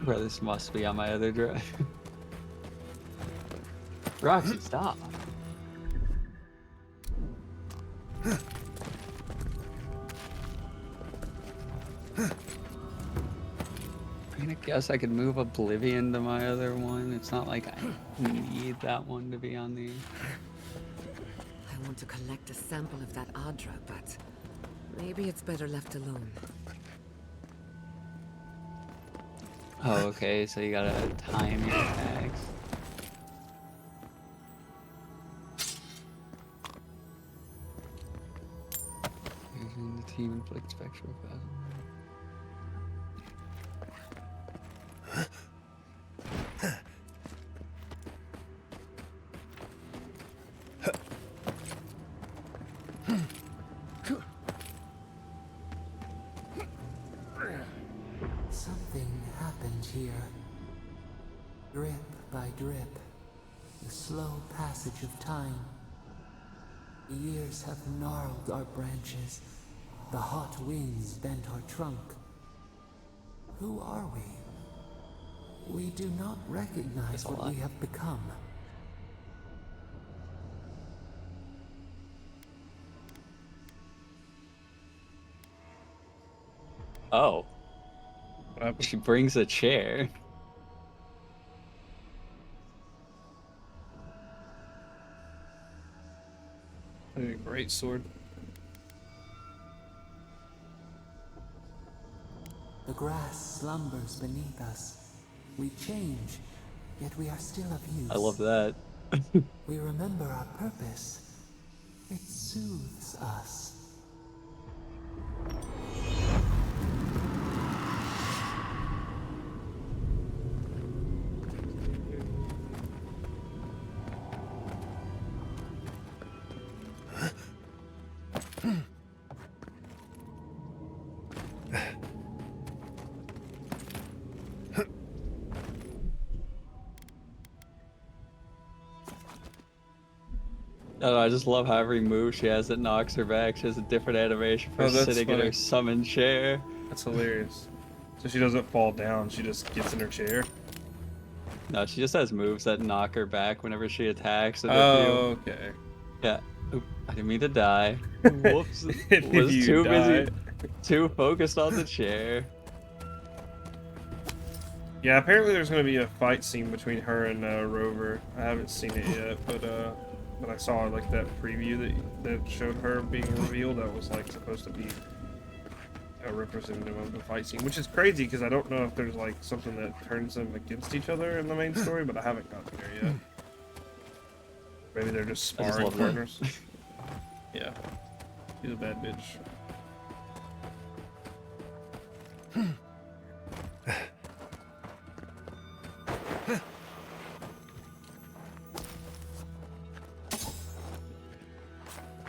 Bro, this must be on my other drive. Roxy, stop. I'm gonna guess I could move Oblivion to my other one. It's not like I need that one to be on the... I want to collect a sample of that Adra, but maybe it's better left alone. Oh, okay, so you gotta time your attacks. Using the team inflict spectral phasm. Something happened here. Drip by drip. The slow passage of time. The years have gnarled our branches. The hot winds bent our trunk. Who are we? We do not recognize what we have become. Oh. She brings a chair. A great sword. The grass slumbers beneath us. We change, yet we are still of use. I love that. We remember our purpose. It soothes us. I just love how every move she has that knocks her back. She has a different animation for sitting in her summon chair. That's hilarious. So she doesn't fall down, she just gets in her chair? No, she just has moves that knock her back whenever she attacks. And okay. Yeah. Oop, I didn't mean to die. Whoops. Was too busy. Too focused on the chair. Yeah, apparently there's going to be a fight scene between her and Rover. I haven't seen it yet, but I saw like that preview that showed her being revealed. That was like supposed to be a representative of the fight scene, which is crazy because I don't know if there's like something that turns them against each other in the main story, but I haven't gotten there yet. Maybe they're just sparring partners. Yeah, she's a bad bitch.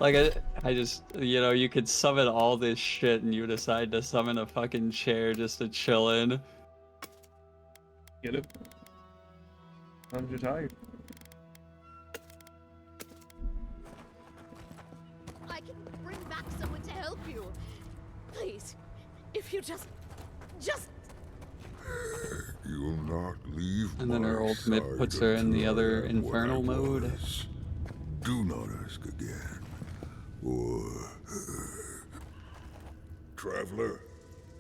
Like, I just, you know, you could summon all this shit and you decide to summon a fucking chair just to chill in. Get it? Sometimes you're tired. I can bring back someone to help you. Please, if you just... You'll not leave. And then her ultimate puts her in the other infernal mode. Do not ask again. Or... Traveler,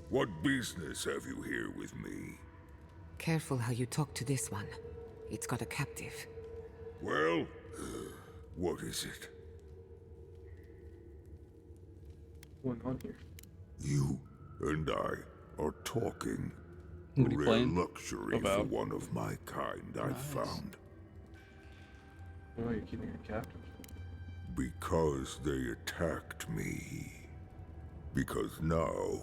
what business have you here with me? Careful how you talk to this one. It's got a captive. Well, what is it? What's going on here? You and I are talking. What are you playing? Luxury for one of my kind, I've found. Why are you keeping her captive? Because they attacked me. Because now,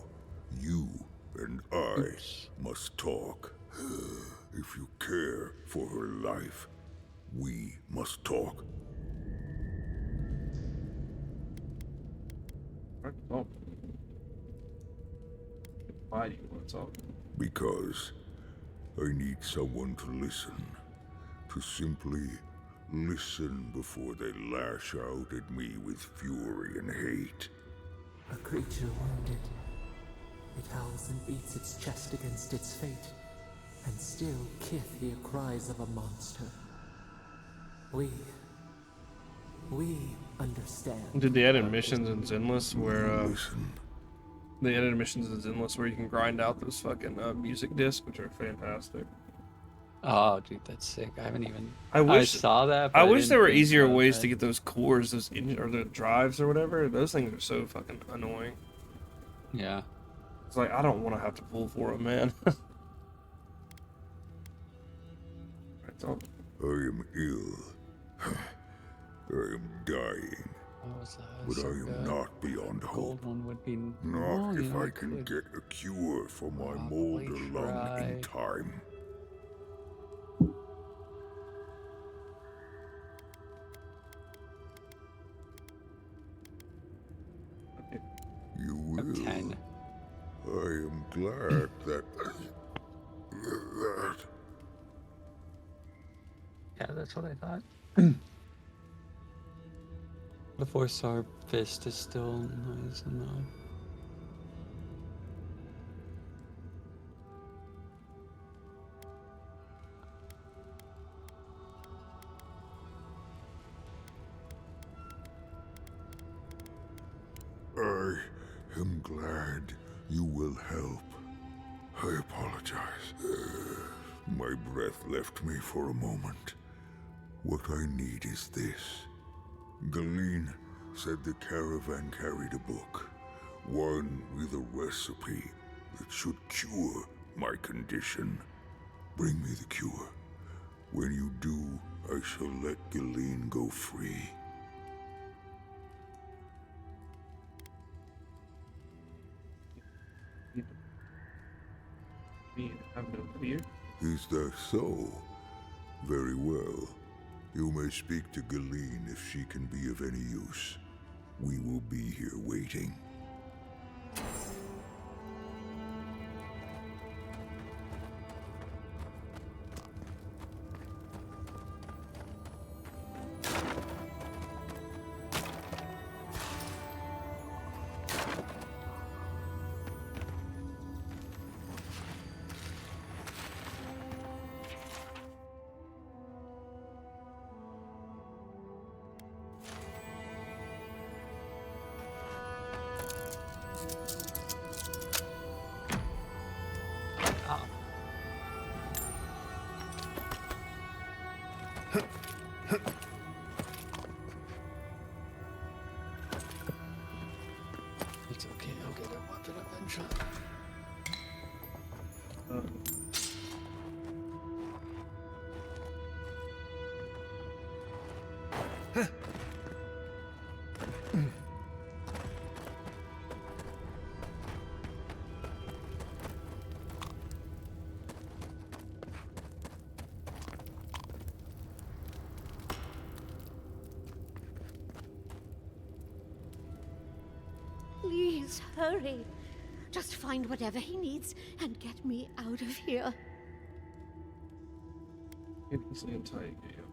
you and I must talk. If you care for her life, we must talk. Oh. Why do you want to talk? Because I need someone to listen. To simply listen before they lash out at me with fury and hate. A creature wounded. It howls and beats its chest against its fate. and still kith hear cries of a monster. We understand. Did they add missions in Zenless where Listen. they added missions in Zenless where you can grind out those fucking music discs, which are fantastic. Oh, dude, that's sick. I haven't even. I saw that. But I wish there didn't were think easier about ways that. to get those cores, or the drives or whatever. Those things are so fucking annoying. Yeah. It's like I don't want to have to pull for them, man. That's all. I am ill. I am dying. What was that? But So I am good. not beyond Gold hope. one would be. Not well, you if know, I can could get a cure for my probably molder lung in try. time. You will. 10. I am glad that. Yeah, that's what I thought. The 4-star fist is still nice enough. I am glad you will help. I apologize. My breath left me for a moment. What I need is this. Galeen said the caravan carried a book, one with a recipe that should cure my condition. Bring me the cure. When you do, I shall let Galeen go free. Me, I have no fear. Is that so? Very well. You may speak to Galeen if she can be of any use. We will be here waiting. It's okay, I'll get a weapon eventually. Please hurry. Just find whatever he needs and get me out of here. Easily untie you.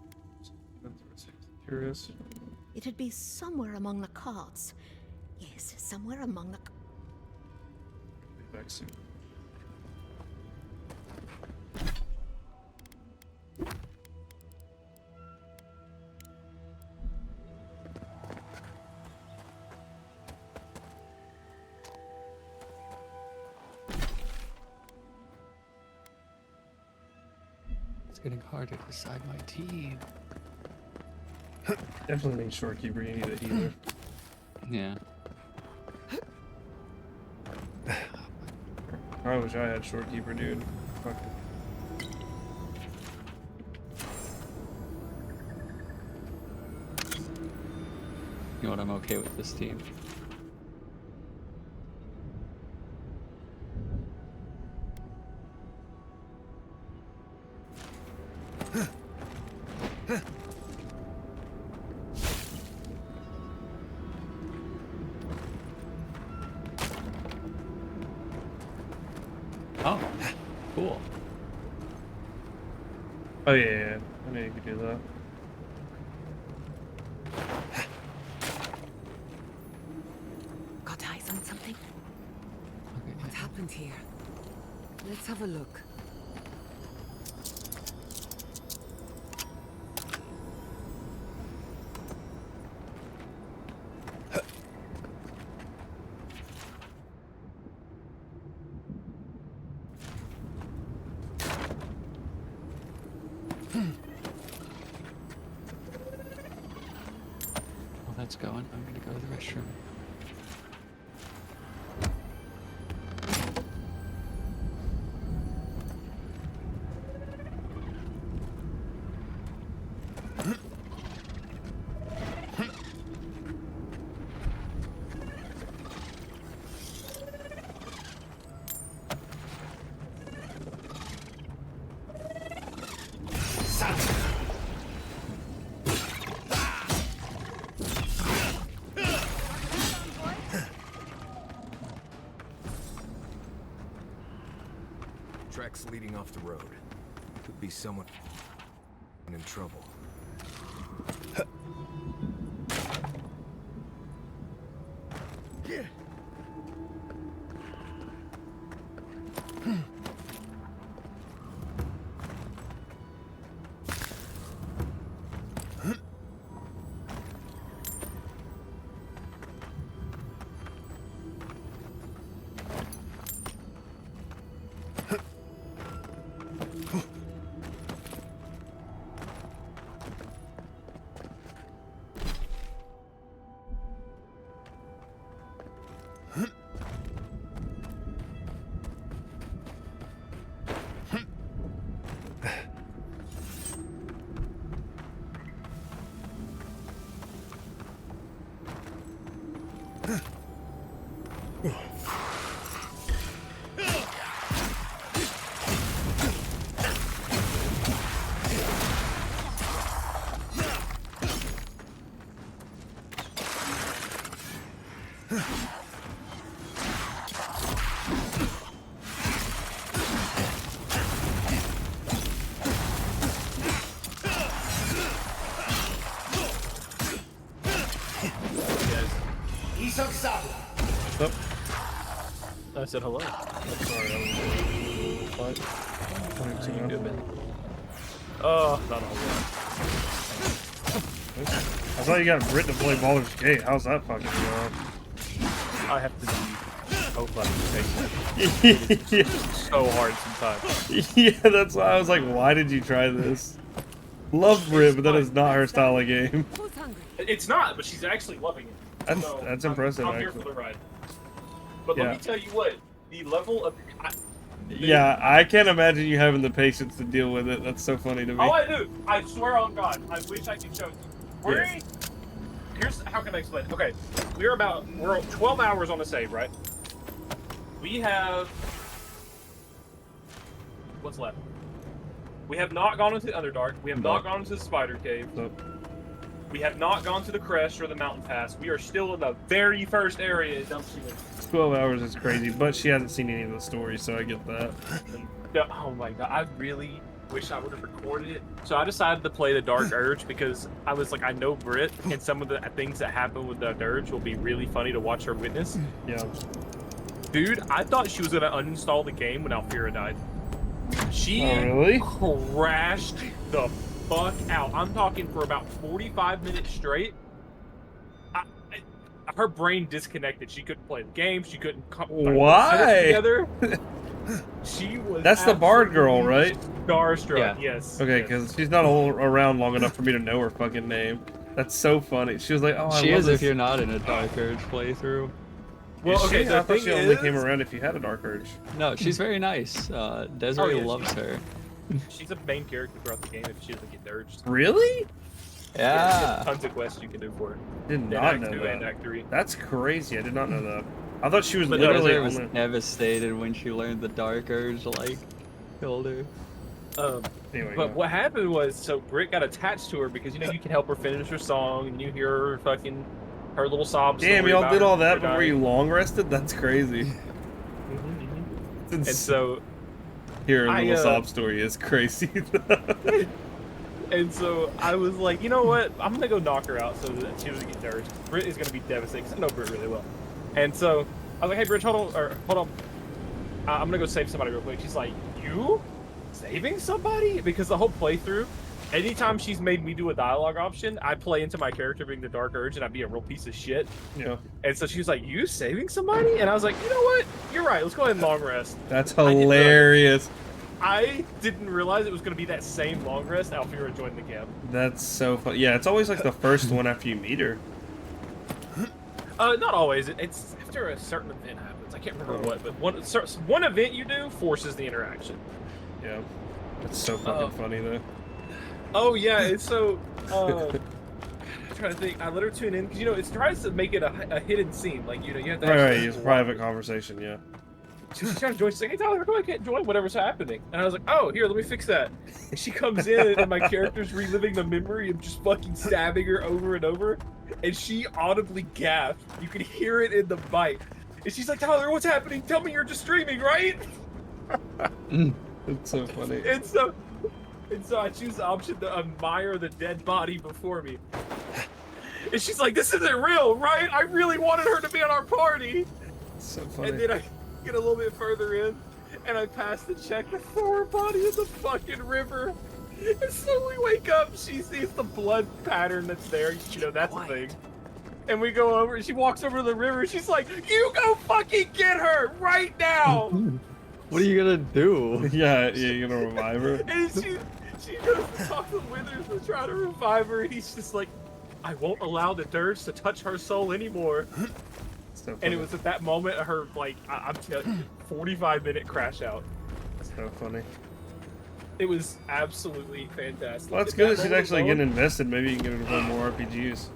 Curious. It'd be somewhere among the carts. Yes, somewhere among the. Be back soon. It's getting harder to decide my team. Definitely need Shorekeeper. You need a healer. Yeah. I wish I had Shorekeeper, dude. Fuck. You know what? I'm okay with this team. Oh, cool. Oh yeah, I knew you could do that. Got eyes on something? Okay. What happened here? Let's have a look. what's going. I'm gonna go to the restroom. Tracks leading off the road. Could be someone in trouble. I said hello. Sorry, What? I You good, man? Oh, not all I thought you got Brit to play Baldur's Gate. How's that fucking going? I have to be both levels. Yeah. So hard sometimes. Yeah, that's why I was like, why did you try this? Love Brit, but that is not her style of game. Who's hungry? It's not, but she's actually loving it. That's impressive, I'm here actually. for the ride. But Yeah. let me tell you what, the level of Yeah, I can't imagine you having the patience to deal with it. That's so funny to me. Oh, I do. I swear on God. I wish I could show it to you. Yes. Here's how can I explain it? Okay, we're 12 hours on a save, right? We have what's left? We have not gone into the Underdark. We have not gone into the Spider Cave. Nope. We have not gone to the Crest or the Mountain Pass. We are still in the very first area in Dumpster. 12 hours is crazy, but she hasn't seen any of the stories, so I get that. Oh my God, I really wish I would have recorded it. So I decided to play the Dark Urge because I was like, I know Brit, and some of the things that happen with the Urge will be really funny to watch her witness. Yeah. Dude, I thought she was gonna uninstall the game when Alfira died. She really? crashed the fuck out. I'm talking for about 45 minutes straight. Her brain disconnected. She couldn't play the game. She couldn't. Why? Together. She was. That's the Bard girl, right? Starstruck. Yeah. Yes. Okay, yes. because she's not around long enough for me to know her fucking name. That's so funny. She was like, "Oh, I She love is this." if you're not in a Dark Urge playthrough. Well, Is okay. she? The I thought thing she only is, came around if you had a Dark Urge. No, she's very nice. Desiree yeah, loves her. she's a main character throughout the game if she doesn't get urged. Really? Yeah. Tons of quests you can do for her. Did In not Act know 2 and that. Act 3. That's crazy. I did not know that. I thought she was But literally Desiree was only... devastated when she learned the Dark Urge, like, killed her. Anyway, But yeah. what happened was, so Britt got attached to her because, you know, you can help her finish her song and you hear her fucking, her little sobs. Damn, y'all did all that before you long rested? That's crazy. And It's so, Hearing a I, little sob story is crazy. and so I was like, you know what? I'm gonna go knock her out so that she doesn't get nervous. Britt is gonna be devastated 'cause I know Britt really well. And so I was like, hey, Britt, hold on. I'm gonna go save somebody real quick. She's like, you saving somebody? Because the whole playthrough, anytime she's made me do a dialogue option, I play into my character being the Dark Urge and I'd be a real piece of shit. Yeah. And so she was like, you saving somebody? And I was like, you know what? You're right. Let's go ahead and long rest. That's hilarious. I didn't realize it was going to be that same long rest Alfira joined the camp. That's so fun. Yeah, it's always like the first one after you meet her. Not always. It's after a certain event happens. I can't remember what, but one event you do forces the interaction. Yeah. It's so fucking funny though. Oh yeah, it's so. I'm trying to think. I let her tune in because it tries to make it a hidden scene. Like you have to. Right. It's a private conversation. Yeah. She's trying to join. She's like, "Hey Tyler, I can't join whatever's happening." And I was like, "Oh, here, let me fix that." And she comes in, and my character's reliving the memory of just fucking stabbing her over and over, and she audibly gasped. You could hear it in the mic. And she's like, "Tyler, what's happening? Tell me you're just streaming, right?" It's so funny. And so I choose the option to admire the dead body before me. And she's like, "This isn't real, right? I really wanted her to be on our party." It's so funny. And then I get a little bit further in, and I pass the check and throw her body in the fucking river. And so we wake up, she sees the blood pattern that's there. That's a thing. And we go over, and she walks over to the river. She's like, "You go fucking get her right now!" What are you gonna do? Yeah, you're gonna revive her. And she goes to talk to Withers to try to revive her, and he's just like, "I won't allow the dirge to touch her soul anymore." So And it was at that moment her, like, I'm telling you, 45-minute crash out. so funny. It was absolutely fantastic. Well, that's good that she's actually getting invested. Maybe you can get her to play more RPGs.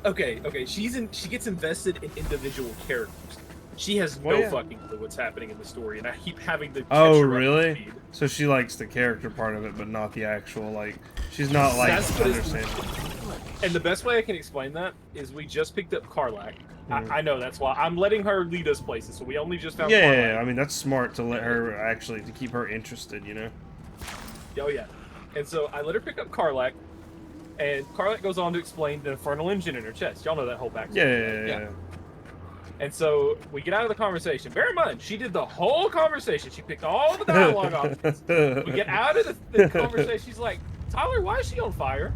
Okay. She gets invested in individual characters. She has no fucking clue what's happening in the story, and I keep having to. Oh, really? So she likes the character part of it, but not the actual, like, she's not like understanding. And the best way I can explain that is we just picked up Karlak. I know that's why I'm letting her lead us places. So we only just found. Yeah. I mean, that's smart to let her actually to keep her interested, Oh yeah. And so I let her pick up Karlak, and Karlak goes on to explain the infernal engine in her chest. Y'all know that whole backstory. Yeah. And so we get out of the conversation. Bear in mind, she did the whole conversation. She picked all the dialogue options. We get out of the conversation. She's like, "Tyler, why is she on fire?"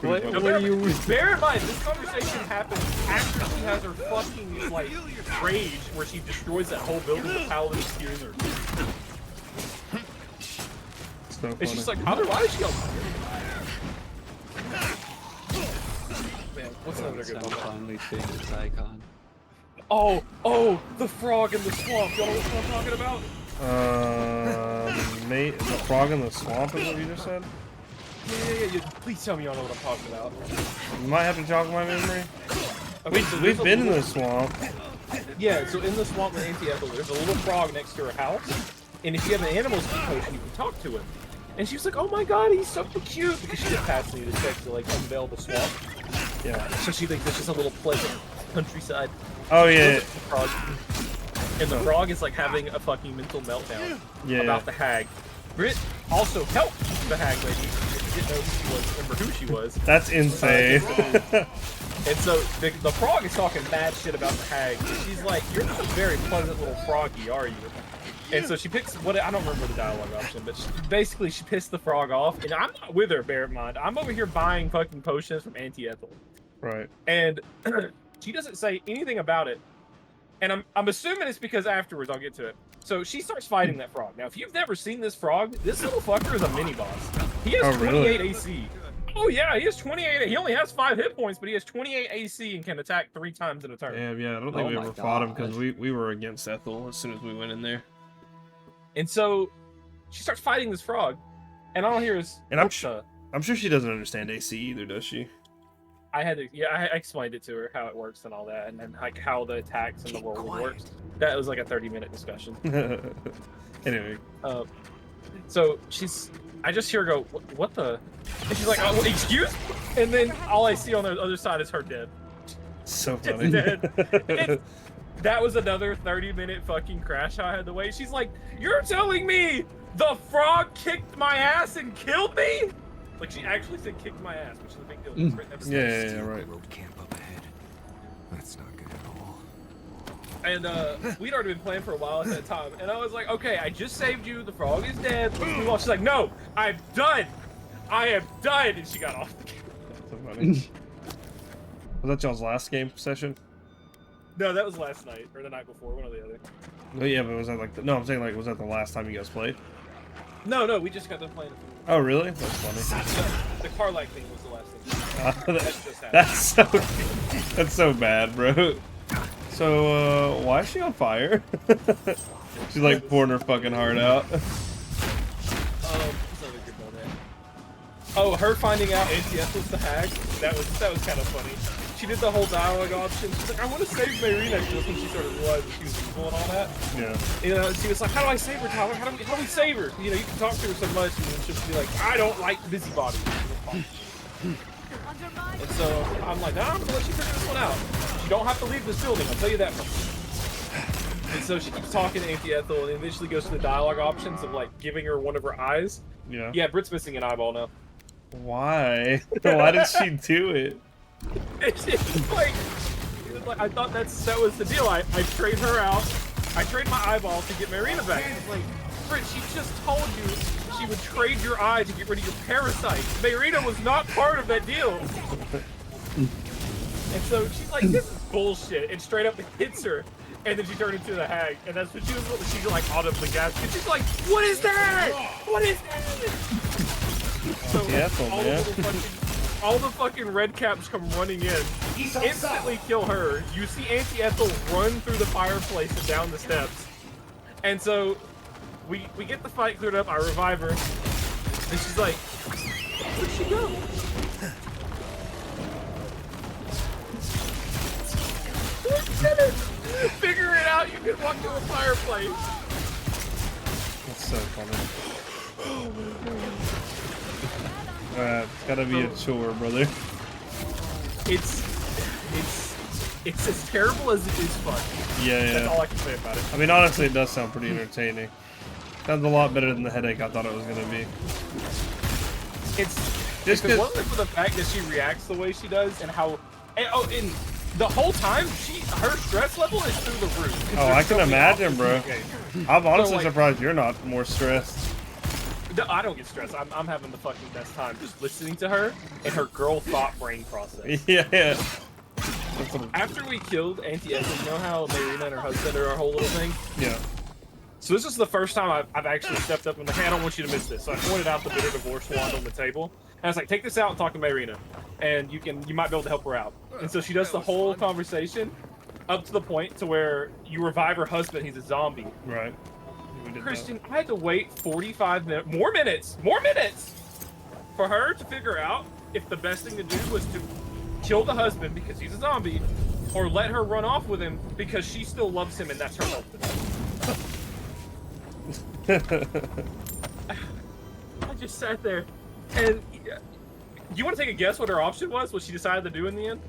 What are you? Bear in mind, this conversation happens after she has her fucking like rage, where she destroys that whole building. The paladin hears her. So And she's like, "Tyler, why is she on fire?" Man, what's another good Sam moment? finally changed its icon. Oh, the frog in the swamp. Y'all know what I'm talking about? Mate, the frog in the swamp is what you just said? Yeah. Please tell me y'all know what I'm talking about. You might have to jog my memory. Okay, so We've been in the swamp. Yeah, so in the swamp with Auntie Ethel, there's a little frog next to her house, and if you have an animal speak potion, you can talk to him. And she was like, "Oh my god, he's so cute," because she just passed me the check to like unveil the swamp. Yeah. So she thinks it's just a little pleasant countryside. Oh yeah. The frog. And the frog is like having a fucking mental meltdown about the hag. Britt also helped the hag lady. She didn't know who she was, remember who she was. That's insane. And so the frog is talking bad shit about the hag. She's like, "You're not a very pleasant little froggy, are you?" And so she picks I don't remember the dialogue option, but she pissed the frog off. And I'm not with her, bear in mind. I'm over here buying fucking potions from Auntie Ethel. Right. And she doesn't say anything about it. And I'm assuming it's because afterwards I'll get to it. So she starts fighting that frog. Now, if you've never seen this frog, this little fucker is a mini boss. He has 28 AC. Oh yeah, he has 28. He only has 5 hit points, but he has 28 AC and can attack 3 times in a turn. Damn, yeah, I don't think we ever fought him because we were against Ethel as soon as we went in there. And so she starts fighting this frog, and all I hear is, and I'm sure she doesn't understand AC either, does she? I explained it to her how it works and all that, and then like how the attacks and the rolling works. That was like a 30-minute discussion. Anyway. So I just hear her go, what the? And she's like, "Oh, excuse me?" And then all I see on the other side is her dead. So funny. Dead. That was another 30-minute fucking crash I had to wait. She's like, "You're telling me the frog kicked my ass and killed me?" Like, she actually said kicked my ass, which is a big deal. Yeah, right. Road camp up ahead. That's not good at all. And we'd already been playing for a while at that time, and I was like, "Okay, I just saved you. The frog is dead. Let's move on." She's like, "No, I'm done. I am done." And she got off the game. So funny. Was that y'all's last game session? No, that was last night or the night before, one or the other. Oh yeah, but was that like no? I'm saying like, was that the last time you guys played? No, we just got done playing. Oh really? That's funny. the car light thing was the last thing. That's just happened. That's so bad, bro. So why is she on fire? She's like pouring her fucking heart out. Oh, her finding out ATS was the hack. That was kind of funny. She did the whole dialogue option. She's like, I want to save Marina. Just when she started realizing she was evil and all that. Yeah. You know, she was like, how do I save her, Tyler? How do we save her? You know, you can talk to her so much, and she'll just be like, I don't like busybodies. And so I'm like, nah, I'm gonna let you figure this one out. You don't have to leave this building. I'll tell you that much. And so she keeps talking to Auntie Ethel, and eventually goes to the dialogue options of like giving her one of her eyes. Yeah. Yeah, Britt's missing an eyeball now. Why? Why did she do it? It's like, I thought that was the deal. I trade her out. I trade my eyeball to get Marina back. It's like, Britt, she just told you she would trade your eye to get rid of your parasite. Marina was not part of that deal. And so she's like, this is bullshit, and straight up hits her. And then she turned into the hag, and that's when she's like audibly gasping. She's like, what is that? What is that? So all the fucking red caps come running in, instantly kill her. You see Auntie Ethel run through the fireplace and down the steps. And so we get the fight cleared up, I revive her, and she's like, where'd she go? Figure it out, you can walk through a fireplace. That's so funny. It's gotta be a chore, brother. It's as terrible as it is fun. Yeah. That's all I can say about it. I mean, honestly, it does sound pretty entertaining. Sounds a lot better than the headache I thought it was gonna be. It's Just one thing for the fact that she reacts the way she does, and how, and the whole time her stress level is through the roof. Oh, I can imagine, bro. I'm honestly like, surprised you're not more stressed. No, I don't get stressed. I'm having the fucking best time just listening to her and her girl thought brain process. Yeah. After we killed Auntie Ethel, you know how Marina and her husband are our whole little thing? Yeah. So this is the first time I've actually stepped up and like, hey, I don't want you to miss this. So I pointed out the bitter divorce wand on the table. And I was like, take this out and talk to Marina. And you might be able to help her out. And so she does the whole conversation up to the point to where you revive her husband, he's a zombie. Right. Christian, I had to wait 45 minutes, more minutes, for her to figure out if the best thing to do was to kill the husband because he's a zombie, or let her run off with him because she still loves him and that's her husband. I just sat there, and do you want to take a guess what her option was? What she decided to do in the end?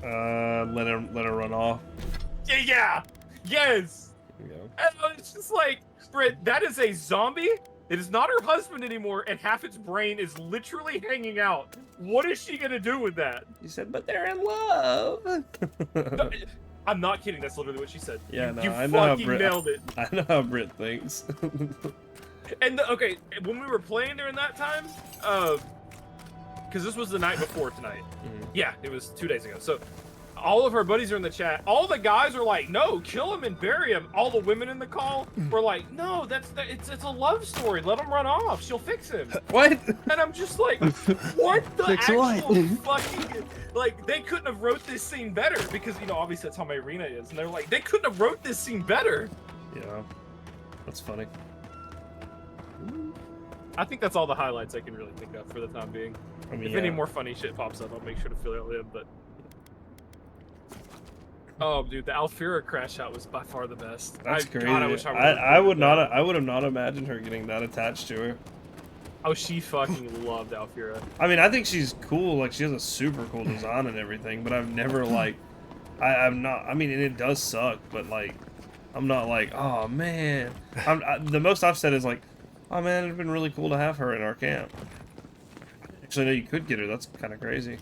Let her run off. Yeah. Yes. Yeah. And it's just like, Britt, that is a zombie. It is not her husband anymore, and half its brain is literally hanging out. What is she gonna do with that? You said, but they're in love. No, I'm not kidding. That's literally what she said. Yeah, no, you I know how fucking Brit. nailed it. I know how Brit thinks. And okay, when we were playing during that time, because this was the night before tonight. Yeah, it was 2 days ago. So all of her buddies are in the chat. All the guys are like, no, kill him and bury him. All the women in the call were like, no, it's a love story. Let him run off. She'll fix him. What? And I'm just like, what the Fix actual what? fucking, like, they couldn't have wrote this scene better because, you know, obviously that's how Marina is. And they're like, they couldn't have wrote this scene better. Yeah, that's funny. I think that's all the highlights I can really think of for the time being. I mean, If any more funny shit pops up, I'll make sure to fill it in, but... Oh, dude, the Alfira crash out was by far the best. That's crazy. God, I wish I would have not imagined her getting that attached to her. Oh, she fucking loved Alfira. I mean, I think she's cool. Like, she has a super cool design and everything, but I've never, like... I'm not... I mean, and it does suck, but, like... I'm not like, oh, man. The most I've said is, like, oh, man, it'd been really cool to have her in our camp. Actually, no, you could get her. That's kind of crazy.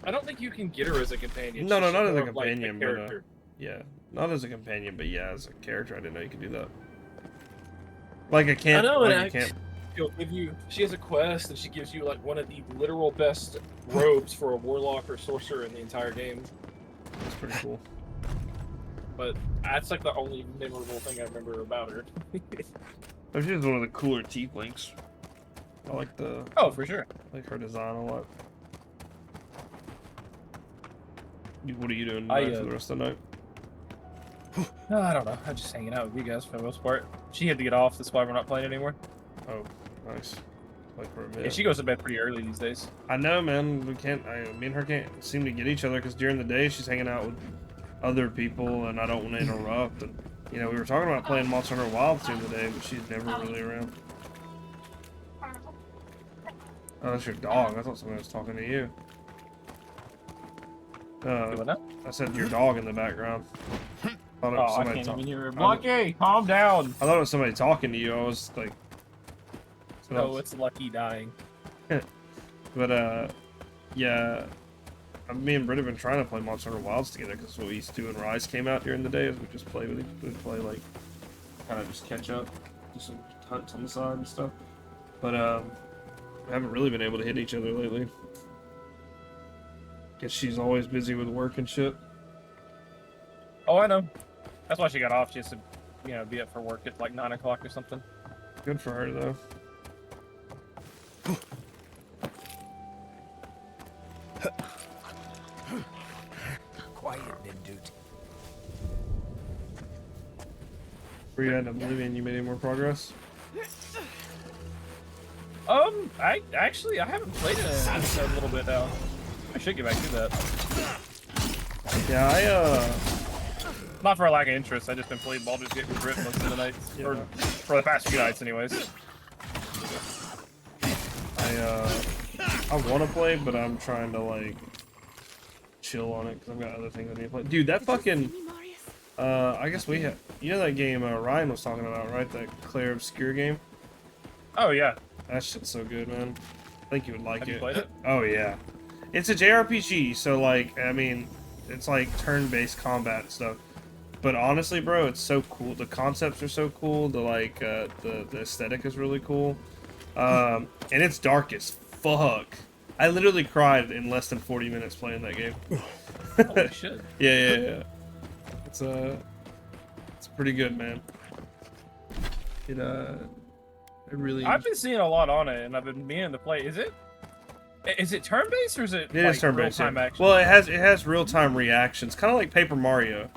I don't think you can get her as a companion. No, She's not as more a of, like, companion, but character. yeah, not as a companion, but yeah, as a character, I didn't know you could do that. Like a camp, I know, like and a camp. She'll give you. She has a quest, and she gives you like one of the literal best robes for a warlock or sorcerer in the entire game. That's pretty cool. But that's like the only memorable thing I remember about her. She's one of the cooler tieflings. I like the Oh, for sure. her design a lot. What are you doing I, tonight for the rest of the night? No, I don't know. I'm just hanging out with you guys for the most part. She had to get off. That's why we're not playing anymore. Oh, nice. Like for a minute. Yeah, she goes to bed pretty early these days. I know, man. We can't. Me and her can't seem to get each other because during the day she's hanging out with other people, and I don't want to interrupt. And you know, we were talking about playing Monster Hunter Wilds during the day, but she's never really around. Oh, that's your dog. I thought somebody was talking to you. I said your dog in the background. I Oh, I can't even hear it. Lucky, calm down. I thought it was somebody talking to you. I was like, Oh, it's Lucky dying. But yeah, me and Britt have been trying to play Monster Hunter Wilds together because what we used to do when Rise came out during the day is we just play with we play like kind of just catch up, do some hunts on the side and stuff. But we haven't really been able to hit each other lately. Guess she's always busy with work and shit. Oh, I know. That's why she got off. She has to, you know, be up for work at like 9 o'clock or something. Good for her though. Quiet, dude. Were you at Oblivion? You made any more progress? I haven't played it in a little bit now. I should get back to that. Yeah, Not for a lack of interest. I just been playing Baldur's Gate with Brit most of the nights, or for the past few nights, anyways. I want to play, but I'm trying to like chill on it because I've got other things I need to play. Dude, that fucking I guess we have. You know that game Ryan was talking about, right? That Claire Obscure game. Oh yeah. That shit's so good, man. I think you would like Have it. you played it? Oh yeah. It's a JRPG, so like I mean, it's like turn-based combat and stuff. But honestly, bro, it's so cool. The concepts are so cool. The like the aesthetic is really cool. And it's dark as fuck. I literally cried in less than 40 minutes playing that game. Holy shit. Yeah. It's pretty good, man. I've been seeing a lot on it, and I've been meaning to play. Is it turn-based or is it? It is turn-based. Real-time action? Well, it has real-time reactions, kind of like Paper Mario.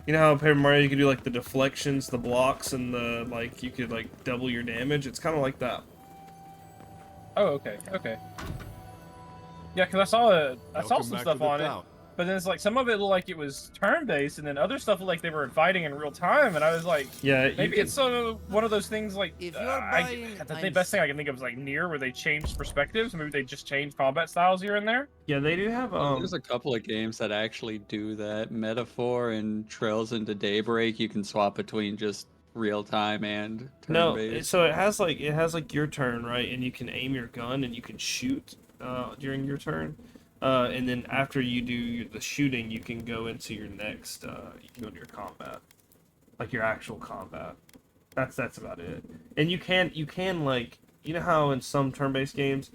You know how in Paper Mario you can do like the deflections, the blocks, and the like you could like double your damage. It's kind of like that. Oh, okay. Yeah, because I saw some stuff on it, but then it's like some of it looked like it was turn-based, and then other stuff looked like they were fighting in real time, and I was like, yeah, maybe it's one of those things like If you're the best thing I can think of is like Nier, where they changed perspectives. Maybe they just changed combat styles here and there. Yeah, they do have There's a couple of games that actually do that. Metaphor and Trails into Daybreak, you can swap between just real time and turn-based. so it has like your turn, right? And you can aim your gun and you can shoot during your turn. And then after you do the shooting, you can go into your next. You can go into your combat, like your actual combat. That's about it. And you can like, you know how in some turn-based games,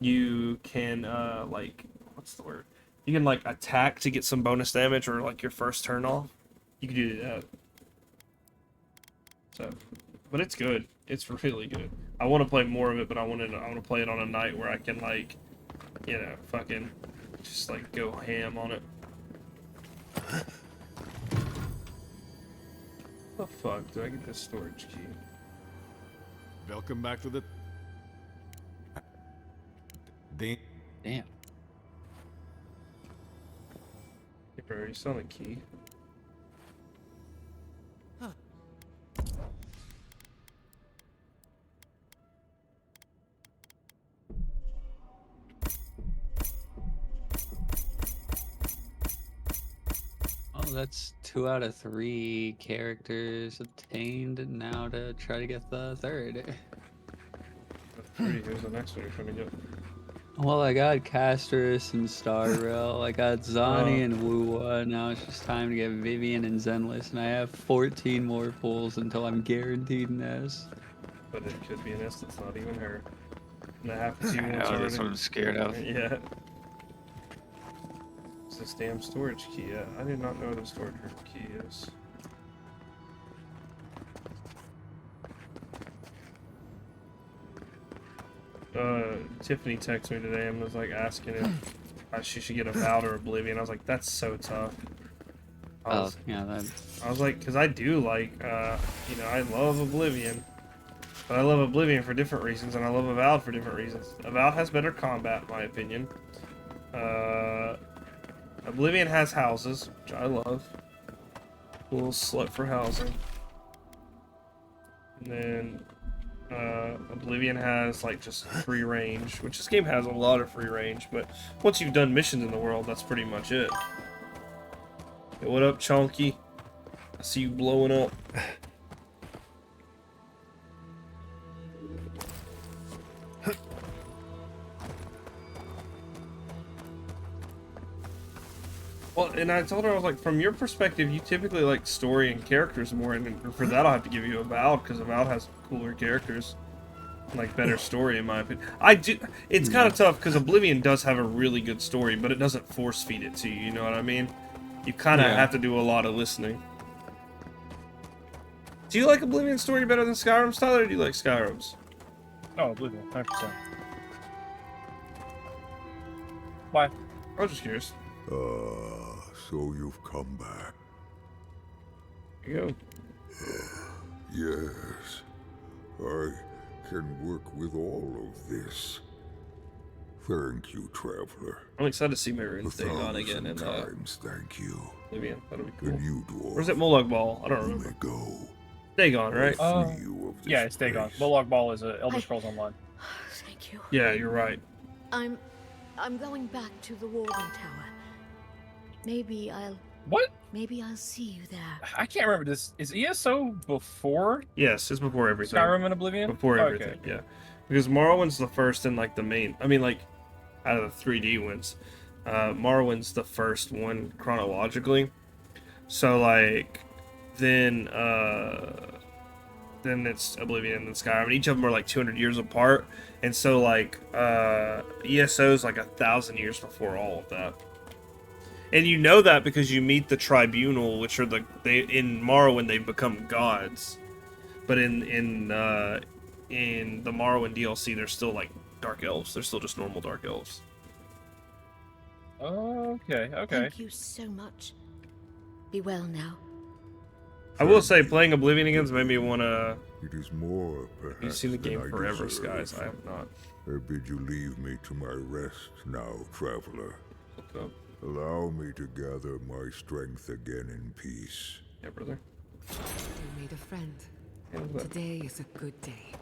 you can like, what's the word? You can like attack to get some bonus damage or like your first turn off. You can do that. So, but it's good. It's really good. I want to play more of it, but I want to play it on a night where I can like, you know, fucking just like go ham on it. What the fuck? Do I get this storage key? Welcome back to the... Damn. Hey, bro, are you selling a key? Oh, that's 2 out of 3 characters obtained. Now to try to get the third. Here's the next one you're trying to get. Well, I got Castrus and Starrail. I got Zani and Wuwa. Now it's just time to get Vivian and Zenless, and I have 14 more pulls until I'm guaranteed an S. But it could be an S that's not even her. And that happens to you once Oh, already. that's what I'm scared of. Yeah. It's this damn storage key. I did not know what a storage room key is. Tiffany texted me today and was like asking if she should get Avowed or Oblivion. I was like, that's so tough. Oh, yeah, I was like, because I do like, you know, I love Oblivion. But I love Oblivion for different reasons, and I love Avowed for different reasons. Avowed has better combat, in my opinion. Oblivion has houses, which I love. A little slut for housing. And then, Oblivion has, like, just free range, which this game has a lot of free range, but once you've done missions in the world, that's pretty much it. Hey, what up, Chonky? I see you blowing up. Well, and I told her, I was like, from your perspective, you typically like story and characters more, and for that I'll have to give you Avowed, because Avowed has cooler characters. Like, better story, in my opinion. I do. It's kind of tough, because Oblivion does have a really good story, but it doesn't force-feed it to you, you know what I mean? You kind of have to do a lot of listening. Do you like Oblivion's story better than Skyrim's, Tyler, or do you like Skyrim's? Oh, Oblivion, 100%. Why? I was just curious. So you've come back. Here you go. Yes, I can work with all of this. Thank you, Traveler. I'm excited to see Maroon's Dagon again in times, thank you. Oblivion. That'll be cool. And you, dwarf, or is it Molag Bal? I don't remember. may go. Dagon, right? Yeah, it's Dagon. Molag Bal is Elder Scrolls Online. Thank you. Yeah, you're right. I'm going back to the Warden Tower. Maybe I'll see you there. I can't remember this. Is ESO before? Yes, it's before everything. Skyrim and Oblivion? Before everything, yeah. Because Morrowind's the first and like the main. I mean, like out of the 3D ones, Morrowind's the first one chronologically. So like, then it's Oblivion and then Skyrim. And each of them are like 200 years apart, and so like ESO's like 1,000 years before all of that. And you know that because you meet the Tribunal, which are in Morrowind they become gods, but in the Morrowind DLC they're still like dark elves. They're still just normal dark elves. Okay. Thank you so much. Be well now. I will say, playing Oblivion again made me want to. It is more, perhaps. You've seen the game than I Forever deserve. Skies. I have not. I bid you leave me to my rest now, Traveler. What's up? Allow me to gather my strength again in peace. Yeah, brother. You made a friend. Yeah, but Today is a good day.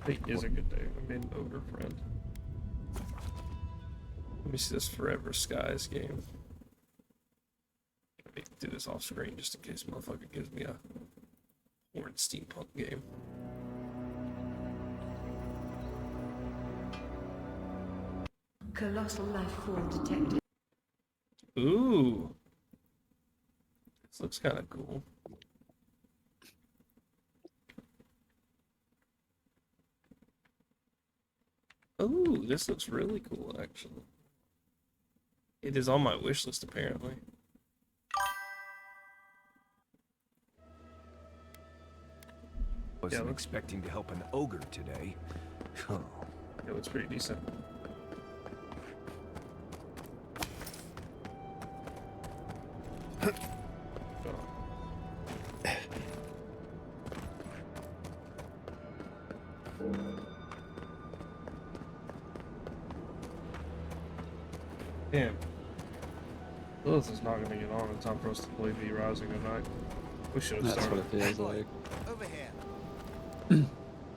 it is a good day. I made an ogre friend. Let me see this Forever Skies game. Let me do this off screen just in case motherfucker gives me a horn steampunk game. Colossal life form detected. Ooh. This looks kind of cool. Ooh, this looks really cool, actually. It is on my wish list, apparently. Wasn't expecting to help an ogre today. Oh. It looks pretty decent. Damn. Lilith is not gonna get on in time for us to play V Rising tonight. We should have That's started. what it feels like. Over here.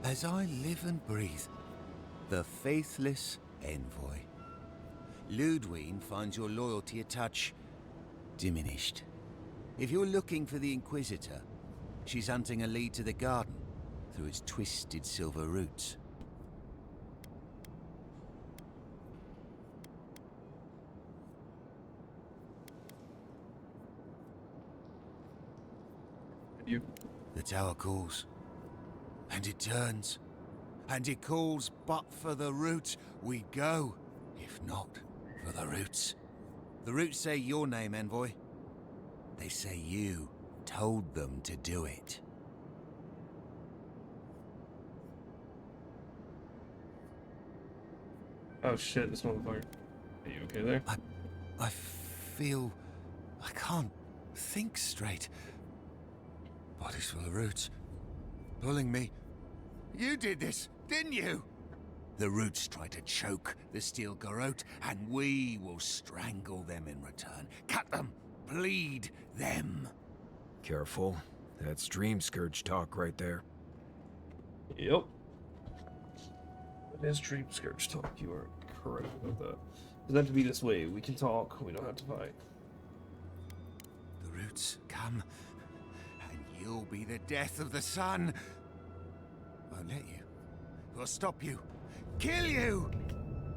As I live and breathe, the faithless envoy. Ludwine finds your loyalty a touch diminished. If you're looking for the Inquisitor, she's hunting a lead to the garden through its twisted silver roots. You. The tower calls, and it turns, and it calls, but for the roots we go, if not for the roots. The roots say your name, envoy. They say you told them to do it. Oh shit, this motherfucker. Are you okay there? I feel... I can't think straight. Body's full of roots. Pulling me. You did this, didn't you? The roots try to choke the steel garrote, and we will strangle them in return. Cut them! Bleed them! Careful. That's Dream Scourge talk right there. Yep. It is Dream Scourge talk. You are correct about that. Doesn't have to be this way. We can talk. We don't have to fight. The roots come, and you'll be the death of the sun. Won't let you. We'll stop you. Kill you!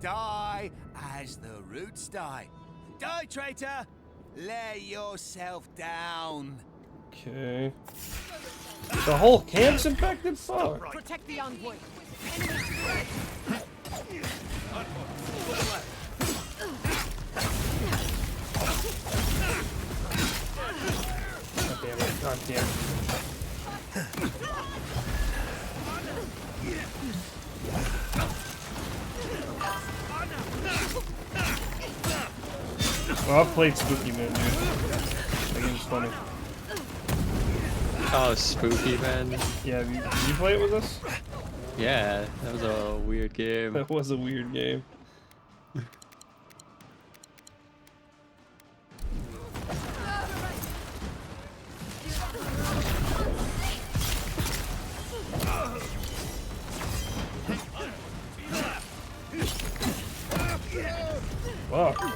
Die as the roots die. Die, traitor! Lay yourself down. Okay. The whole camp's infected? Fuck. Protect the envoy. God damn it. God damn it. Oh, I've played Spooky Man, dude. That game's funny. Oh, Spooky Man. Yeah, did you play it with us? Yeah, that was a weird game. That was a weird game. Fuck.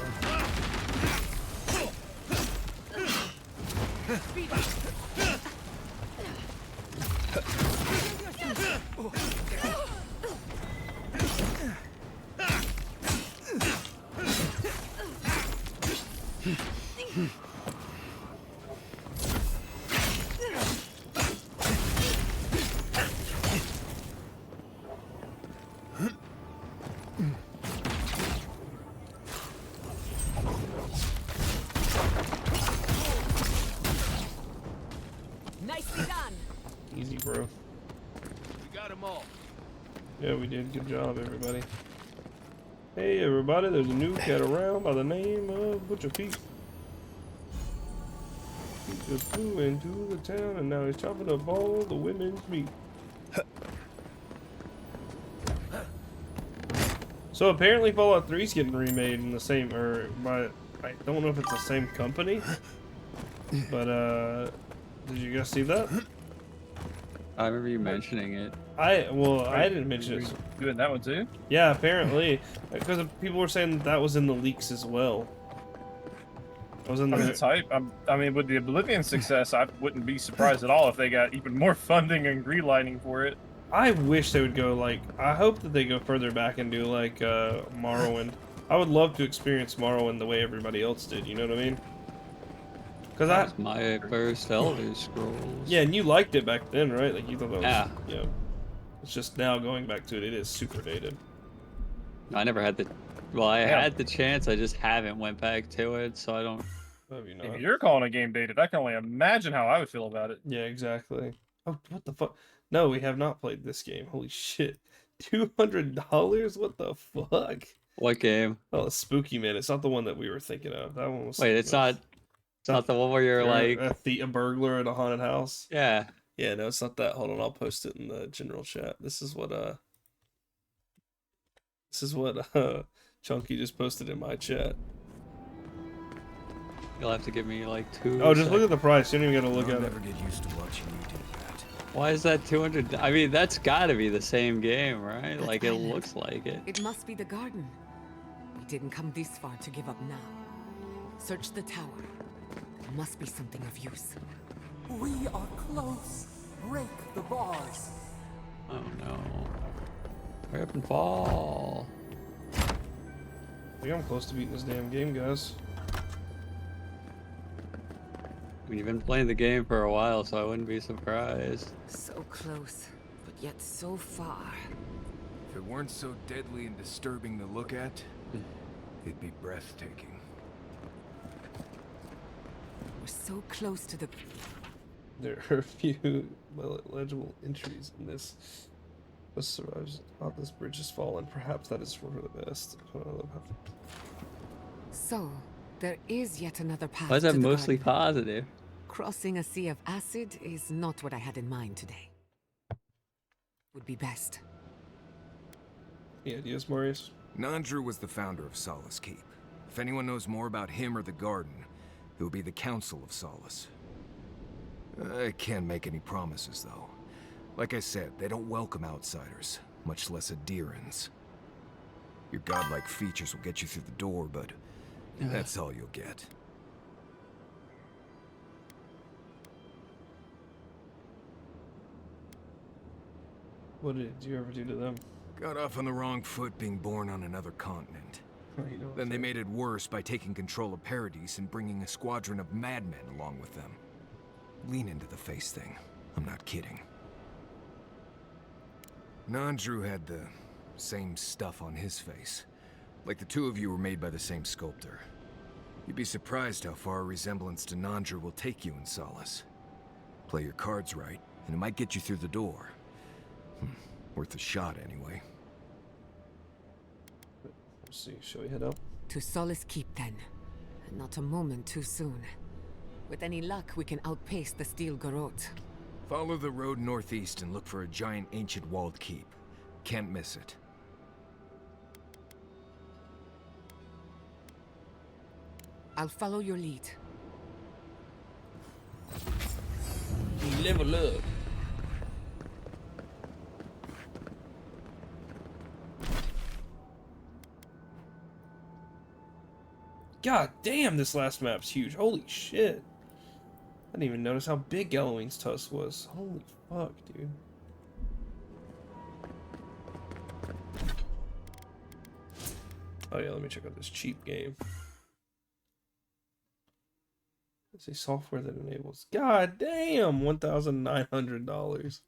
Nicely done. Easy, bro. We got them all. Yeah, we did. Good job, everybody. Hey, everybody, there's a new cat around by the name of Butcher Pete. He just flew into the town and now he's chopping up all the women's meat. So apparently Fallout 3 is getting remade in the same, or by, I don't know if it's the same company, but did you guys see that? I remember you mentioning it. I didn't mention it. Doing that one too? Yeah, apparently, because people were saying that was in the leaks as well. I was in the. I mean, it's hype. I mean, with the Oblivion success, I wouldn't be surprised at all if they got even more funding and greenlighting for it. I wish they would go like. I hope that they go further back and do like Morrowind. I would love to experience Morrowind the way everybody else did. You know what I mean? Because That was my first Elder Scrolls. Yeah, and you liked it back then, right? Like you thought that was. Yeah. Yeah. It's just now going back to it. It is super dated. I never had the. Well, I had the chance. I just haven't went back to it, so I don't. Maybe not. If you're calling a game dated, I can only imagine how I would feel about it. Yeah, exactly. Oh, what the fuck? No, we have not played this game. Holy shit. $200? What the fuck? What game? Oh, Spooky Man. It's not the one that we were thinking of. That one was. Wait, it's not. It's not the one where you're like a burglar at a haunted house. Yeah. Yeah, no, it's not that. Hold on, I'll post it in the general chat. This is what Chunky just posted in my chat. You'll have to give me like 2. Oh, just look at the price. You don't even gotta look I'll at never it. get used to watching you do that. Why is that 200? I mean, that's got to be the same game, right? That Like it island. looks like it. It must be the garden. We didn't come this far to give up now. Search the tower. There must be something of use. We are close. Break the bars. Oh no. Hurry up and fall. I think I'm close to beating this damn game, guys. I mean, you've been playing the game for a while, so I wouldn't be surprised. So close, but yet so far. If it weren't so deadly and disturbing to look at, it'd be breathtaking. We're so close to the... There are a few well legible entries in this. This survives. Oh, this bridge has fallen. Perhaps that is for the best. I don't know. So, there is yet another path Why is to that the mostly garden. positive? Crossing a sea of acid is not what I had in mind today. Would be best. Any ideas, Maurice? Nandru was the founder of Solace Keep. If anyone knows more about him or the garden, it will be the Council of Solace. I can't make any promises, though. Like I said, they don't welcome outsiders, much less adherents. Your godlike features will get you through the door, but that's all you'll get. What did you ever do to them? Got off on the wrong foot being born on another continent. Then they made it worse by taking control of Paradise and bringing a squadron of madmen along with them. Lean into the face thing. I'm not kidding. Nandru had the same stuff on his face. Like the two of you were made by the same sculptor. You'd be surprised how far a resemblance to Nandru will take you in Solace. Play your cards right, and it might get you through the door. Worth a shot, anyway. We'll see. Shall we head up? To Solace Keep, then. And not a moment too soon. With any luck, we can outpace the Steel Garrote. Follow the road northeast and look for a giant ancient walled keep. Can't miss it. I'll follow your lead. Level up. God damn, this last map's huge. Holy shit. I didn't even notice how big Galloween's tusk was. Holy fuck, dude. Oh yeah, let me check out this cheap game. It's a software that enables... God damn! $1,900.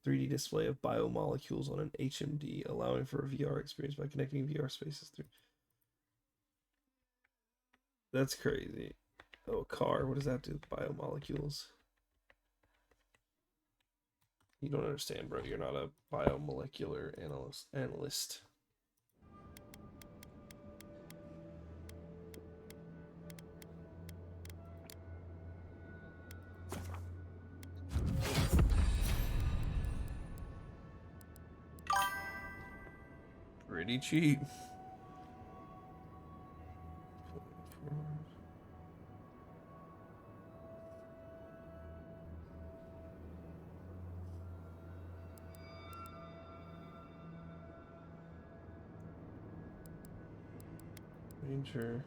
3D display of biomolecules on an HMD, allowing for a VR experience by connecting VR spaces through... That's crazy. Oh, car. What does that do with biomolecules? You don't understand, bro. You're not a biomolecular analyst. Pretty cheap. Ranger.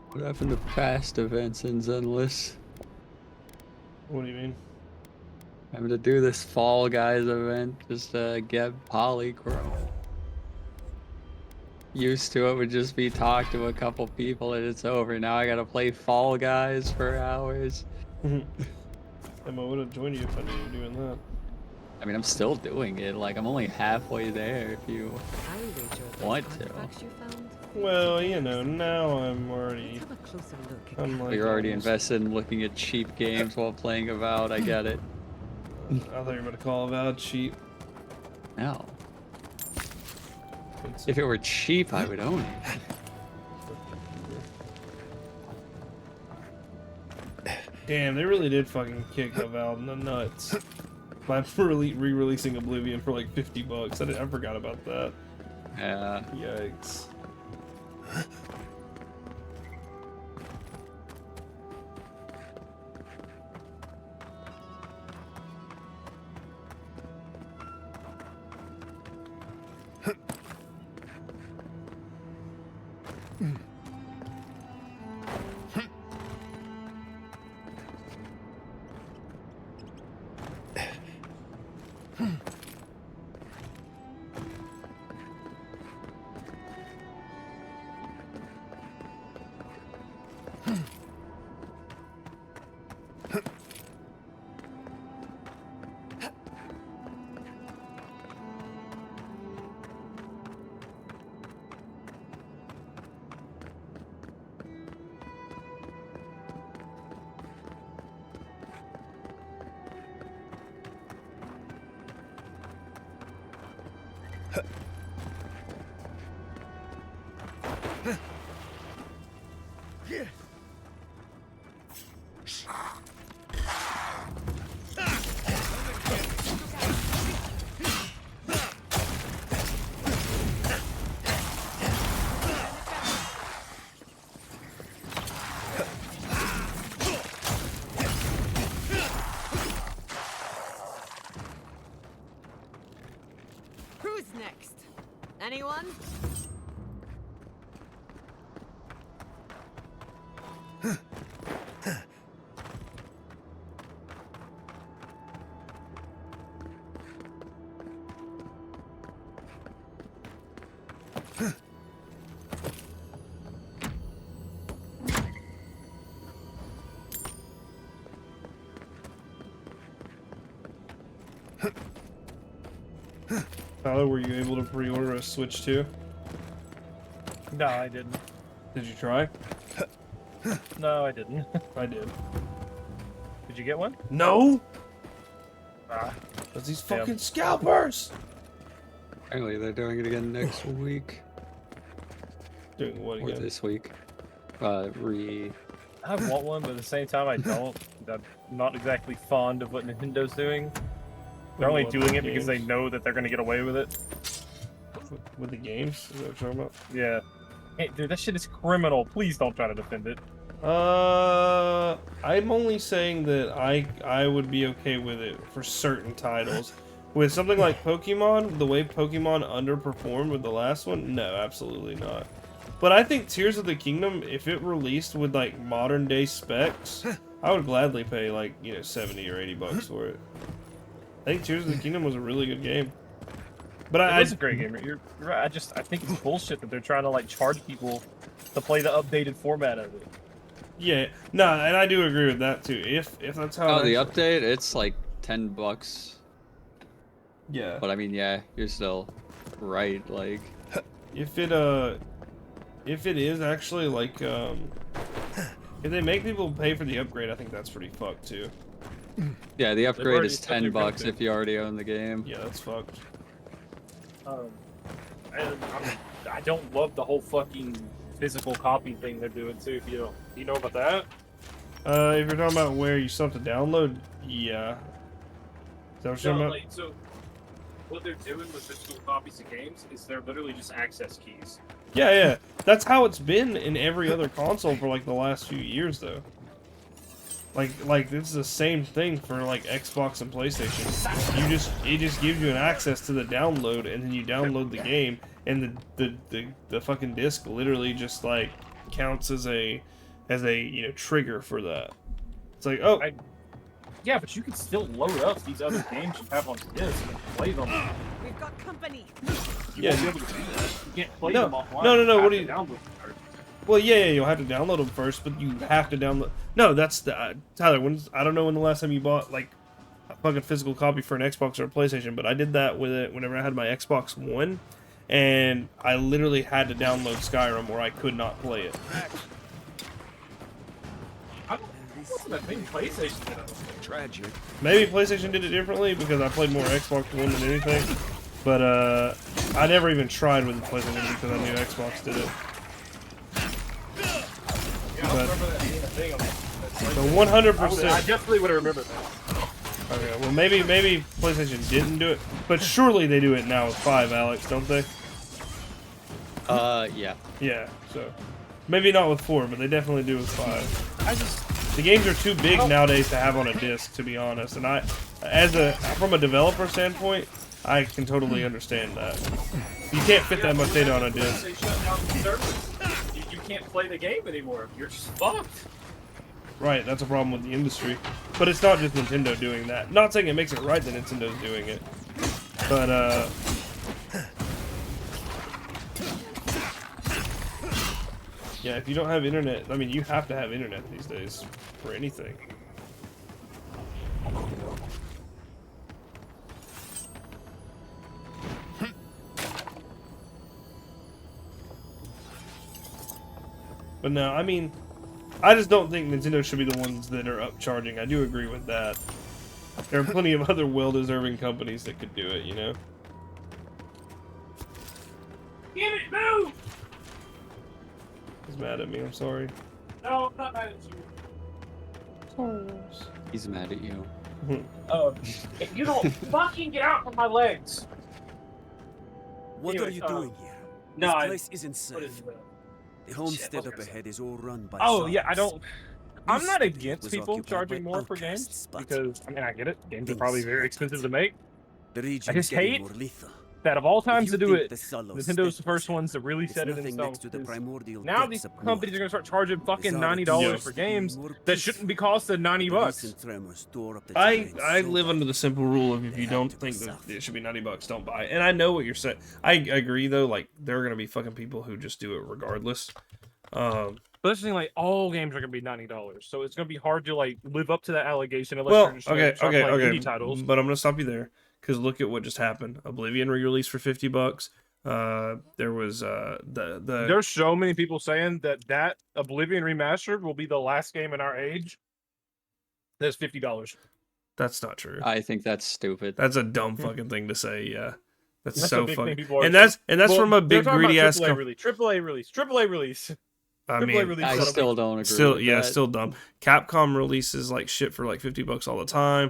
What happened to past events in Zenless? What do you mean? Having to do this Fall Guys event just to get polychrome. Used to it would just be talk to a couple people and it's over. Now I gotta play Fall Guys for hours. Emma would have joined you if I knew you were doing that. I mean, I'm still doing it. Like, I'm only halfway there if you want to. Well, you know, now I'm already... Well, you're already invested in looking at cheap games while playing Avowed. I get it. I thought you were going to call Avowed cheap. No. If it were cheap, I would own it. Damn, they really did fucking kick Avowed in the nuts by re-releasing Oblivion for like $50. I forgot about that. Yeah. Yikes. Who's next? Anyone? Tyler, were you able to pre-order a Switch 2? No, I didn't. Did you try? No, I didn't. I did. Did you get one? No! Ah, That's these damn. fucking scalpers! Apparently they're doing it again next week. Doing what Or again? this week. I want one, but at the same time, I don't. I'm not exactly fond of what Nintendo's doing. They're only What, doing the it because they games? know that they're going to get away with it. With the games? Is that what you're talking about? Yeah. Hey, dude, that shit is criminal. Please don't try to defend it. I'm only saying that I would be okay with it for certain titles. With something like Pokemon, the way Pokemon underperformed with the last one, no, absolutely not. But I think Tears of the Kingdom, if it released with like modern day specs, I would gladly pay like, you know, 70 or 80 bucks for it. I think Tears of the Kingdom was a really good game. But It is a great game. You're right. I think it's bullshit that they're trying to like charge people to play the updated format of it. Yeah, no, and I do agree with that too. If that's how. Oh, the update, it's like $10. Yeah. But I mean, yeah, you're still right. Like, If it is actually like if they make people pay for the upgrade, I think that's pretty fucked too. yeah, the upgrade already is said they're $10 going to. if you already own the game. Yeah, that's fucked. And I don't love the whole fucking physical copy thing they're doing too. If you know about that? If you're talking about where you still have to download, yeah. Is that what you're talking about? So what they're doing with physical copies of games is they're literally just access keys. Yeah, yeah. That's how it's been in every other console for like the last few years, though. Like this is the same thing for like Xbox and PlayStation. It just gives you an access to the download, and then you download the game, and the fucking disc literally just like counts as a you know trigger for that. It's like, oh, Yeah, but you can still load up these other games you have on disc and play them. We've got company. yeah. You can't play No, them offline. no, You what have do to you? download them first. Well, yeah, you'll have to download them first, but you have to download. No, that's the Tyler. I don't know when the last time you bought like a fucking physical copy for an Xbox or a PlayStation, but I did that with it whenever I had my Xbox One, and I literally had to download Skyrim or I could not play it. I think PlayStation did it. Tragic. Maybe PlayStation did it differently because I played more Xbox One than anything, but I never even tried with the PlayStation because I knew Xbox did it. Yeah, I remember that being a thing on So 100%. I definitely would have remembered that. Okay, well maybe PlayStation didn't do it, but surely they do it now with 5, Alex, don't they? Yeah. Yeah, so maybe not with 4, but they definitely do with 5. The games are too big nowadays to have on a disc, to be honest, and from a developer standpoint, I can totally understand that. You can't fit that much data on a disc. They shut down the servers. You can't play the game anymore. You're just fucked. Right, that's a problem with the industry. But it's not just Nintendo doing that. Not saying it makes it right that Nintendo's doing it. But, yeah, if you don't have internet, I mean, you have to have internet these days for anything. But no, I mean, I just don't think Nintendo should be the ones that are upcharging. I do agree with that. There are plenty of other well-deserving companies that could do it, you know? Get it, move! He's mad at me, I'm sorry. No, I'm not mad at you. He's mad at you. If you don't fucking get out from my legs. What Anyway, are you doing here? No, This place isn't what safe. is The homestead Shit, up ahead is all run by Oh yeah, Silence. I'm not Used to be against was people occupied charging by more for outcasts, games but because I mean I get it. Games are things probably very like expensive that. to make. The region just is getting hate more lethal. That of all times you to do think it, the Solos Nintendo's the step first was ones to really It's set it in nothing stone. next to the 'Cause primordial Now depths these up companies are north. gonna start charging fucking Bizarre $90 beasts for be games more that peaceful. shouldn't be costing $90 The bucks. recent tremors tore up the I terrain so live under badly. the simple rule of if They you had don't to go think that south. it should be $90, don't buy it. And I know what you're saying. I agree though. Like there are gonna be fucking people who just do it regardless. But this thing, like all games are gonna be $90, so it's gonna be hard to like live up to that allegation unless Well, you're just gonna start playing indie titles. but I'm gonna stop you there because look at what just happened. Oblivion re-released for $50. There was There's so many people saying that Oblivion Remastered will be the last game in our age. That's $50. That's not true. I think that's stupid. That's a dumb fucking thing to say. Yeah, that's a so big thing fucking. people are And that's Well, from a they're big talking about greedy ass. AAA release. AAA release. I AAA mean, release I that'll still be- don't agree. still with yeah, that. still dumb. Capcom releases like shit for like $50 all the time.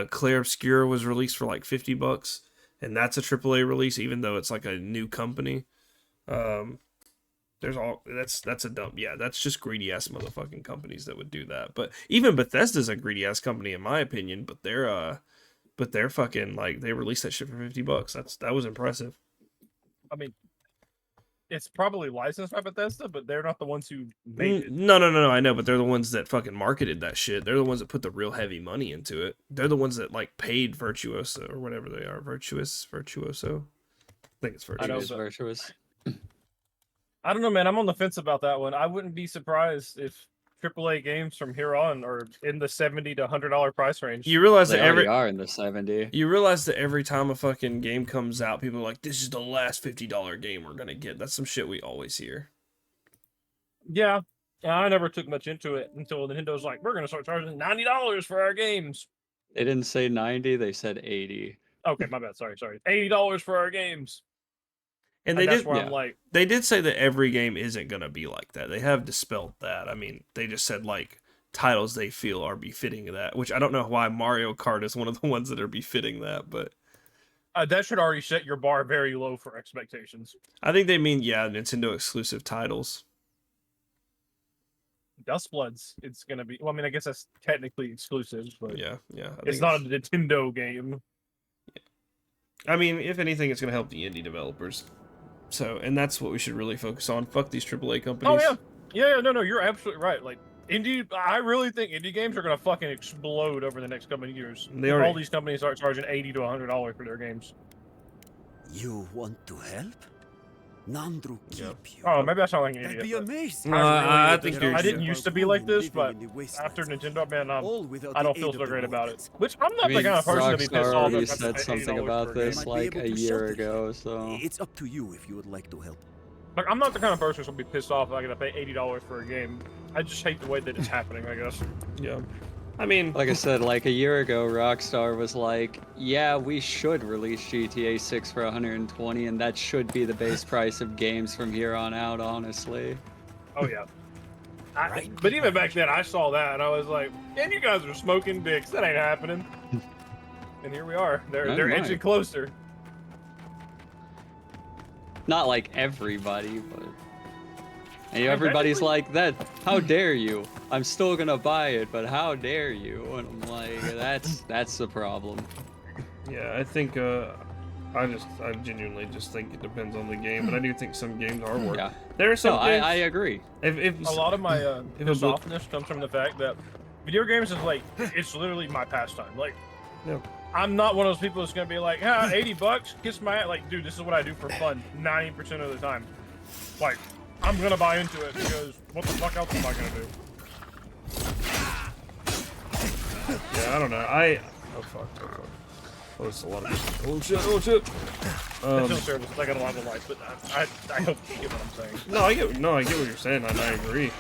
Claire Obscura was released for like $50, and that's a AAA release, even though it's like a new company. There's all that's a dumb that's just greedy ass motherfucking companies that would do that. But even Bethesda's a greedy ass company in my opinion. But they're fucking like they released that shit for $50. That was impressive. I mean, it's probably licensed by Bethesda, but they're not the ones who made it. No, I know, but they're the ones that fucking marketed that shit. They're the ones that put the real heavy money into it. They're the ones that like paid Virtuoso or whatever they are. Virtuoso. I think it's I know, Virtuoso. but- Virtuous. I don't know, man. I'm on the fence about that one. I wouldn't be surprised if AAA games from here on are in the $70 to $100 price range. You realize They that already are in the 70. You realize that every time a fucking game comes out, people are like, "This is the last $50 game we're gonna get." That's some shit we always hear. Yeah, I never took much into it until Nintendo's like, we're gonna start charging $90 for our games. They didn't say 90, they said 80. Okay, my bad. Sorry. $80 for our games. And they that's did. where yeah. I'm like, They did say that every game isn't gonna be like that. They have dispelled that. I mean, they just said like titles they feel are befitting of that. Which I don't know why Mario Kart is one of the ones that are befitting that, but that should already set your bar very low for expectations. I think they mean Nintendo exclusive titles. Dustbloods, it's gonna be. Well, I mean, I guess that's technically exclusive, but Yeah. it's not a Nintendo game. I mean, if anything, it's gonna help the indie developers. So, and that's what we should really focus on. Fuck these AAA companies. Oh yeah, no, you're absolutely right. Like I really think indie games are gonna fucking explode over the next couple of years. They If already- all these companies start charging $80 to $100 for their games. You want to help? Nandru keep you. Oh, maybe I sound like an That'd idiot. be but amazing. I think you're- I didn't used to be like this, but after Nintendo, Nintendo, man, I don't feel so great about it. Which I'm not I mean, the kind of person to be Rockstar pissed off. already if I have to said pay something $80 about for a game. this Might be like able a to year shelter ago, so... It's up to you if you would like to help. Like, I'm not the kind of person who's gonna be pissed off if I gotta pay $80 for a game. I just hate the way that it's happening, I guess. Yeah. I mean, Like I said, like a year ago, Rockstar was like, yeah, we should release GTA 6 for 120, and that should be the base price of games from here on out, honestly. Oh yeah. But even back then, I saw that and I was like, "Man, you guys are smoking dicks. That ain't happening." And here we are. They're might. edging closer. Not like everybody, but... And everybody's like, that, how dare you? I'm still gonna buy it, but how dare you? And I'm like, that's the problem. yeah, I think I genuinely just think it depends on the game, but I do think some games are worth. Yeah. There are some No, games. I agree. If A lot of my if softness comes from the fact that video games is like, it's literally my pastime. Like, yeah. I'm not one of those people that's gonna be like, ah, $80, kiss my ass. Like, dude, this is what I do for fun 90% of the time. Like, I'm gonna buy into it because what the fuck else am I gonna do? Yeah, I don't know. Oh fuck. Oh, it's a lot of. Oh shit. Oh shit. It's service. I got a lot of life, but I hope you get what I'm saying. No, I get what you're saying, and I agree.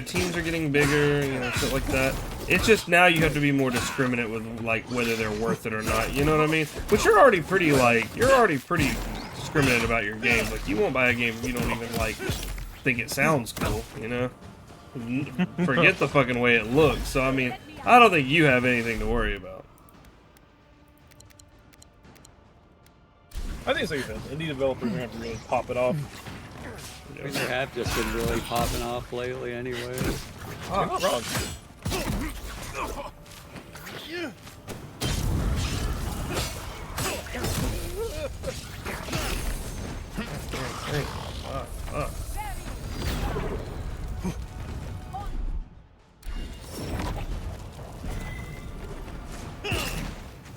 Teams are getting bigger, shit like that. It's just now you have to be more discriminate with like whether they're worth it or not. You know what I mean? But you're already pretty discriminate about your game. Like you won't buy a game if you don't even like think it sounds cool. You know? Forget the fucking way it looks. So I mean, I don't think you have anything to worry about. I think it's like you said, indie developers are gonna have to really pop it off. Which have just been really popping off lately, anyways. You're not wrong.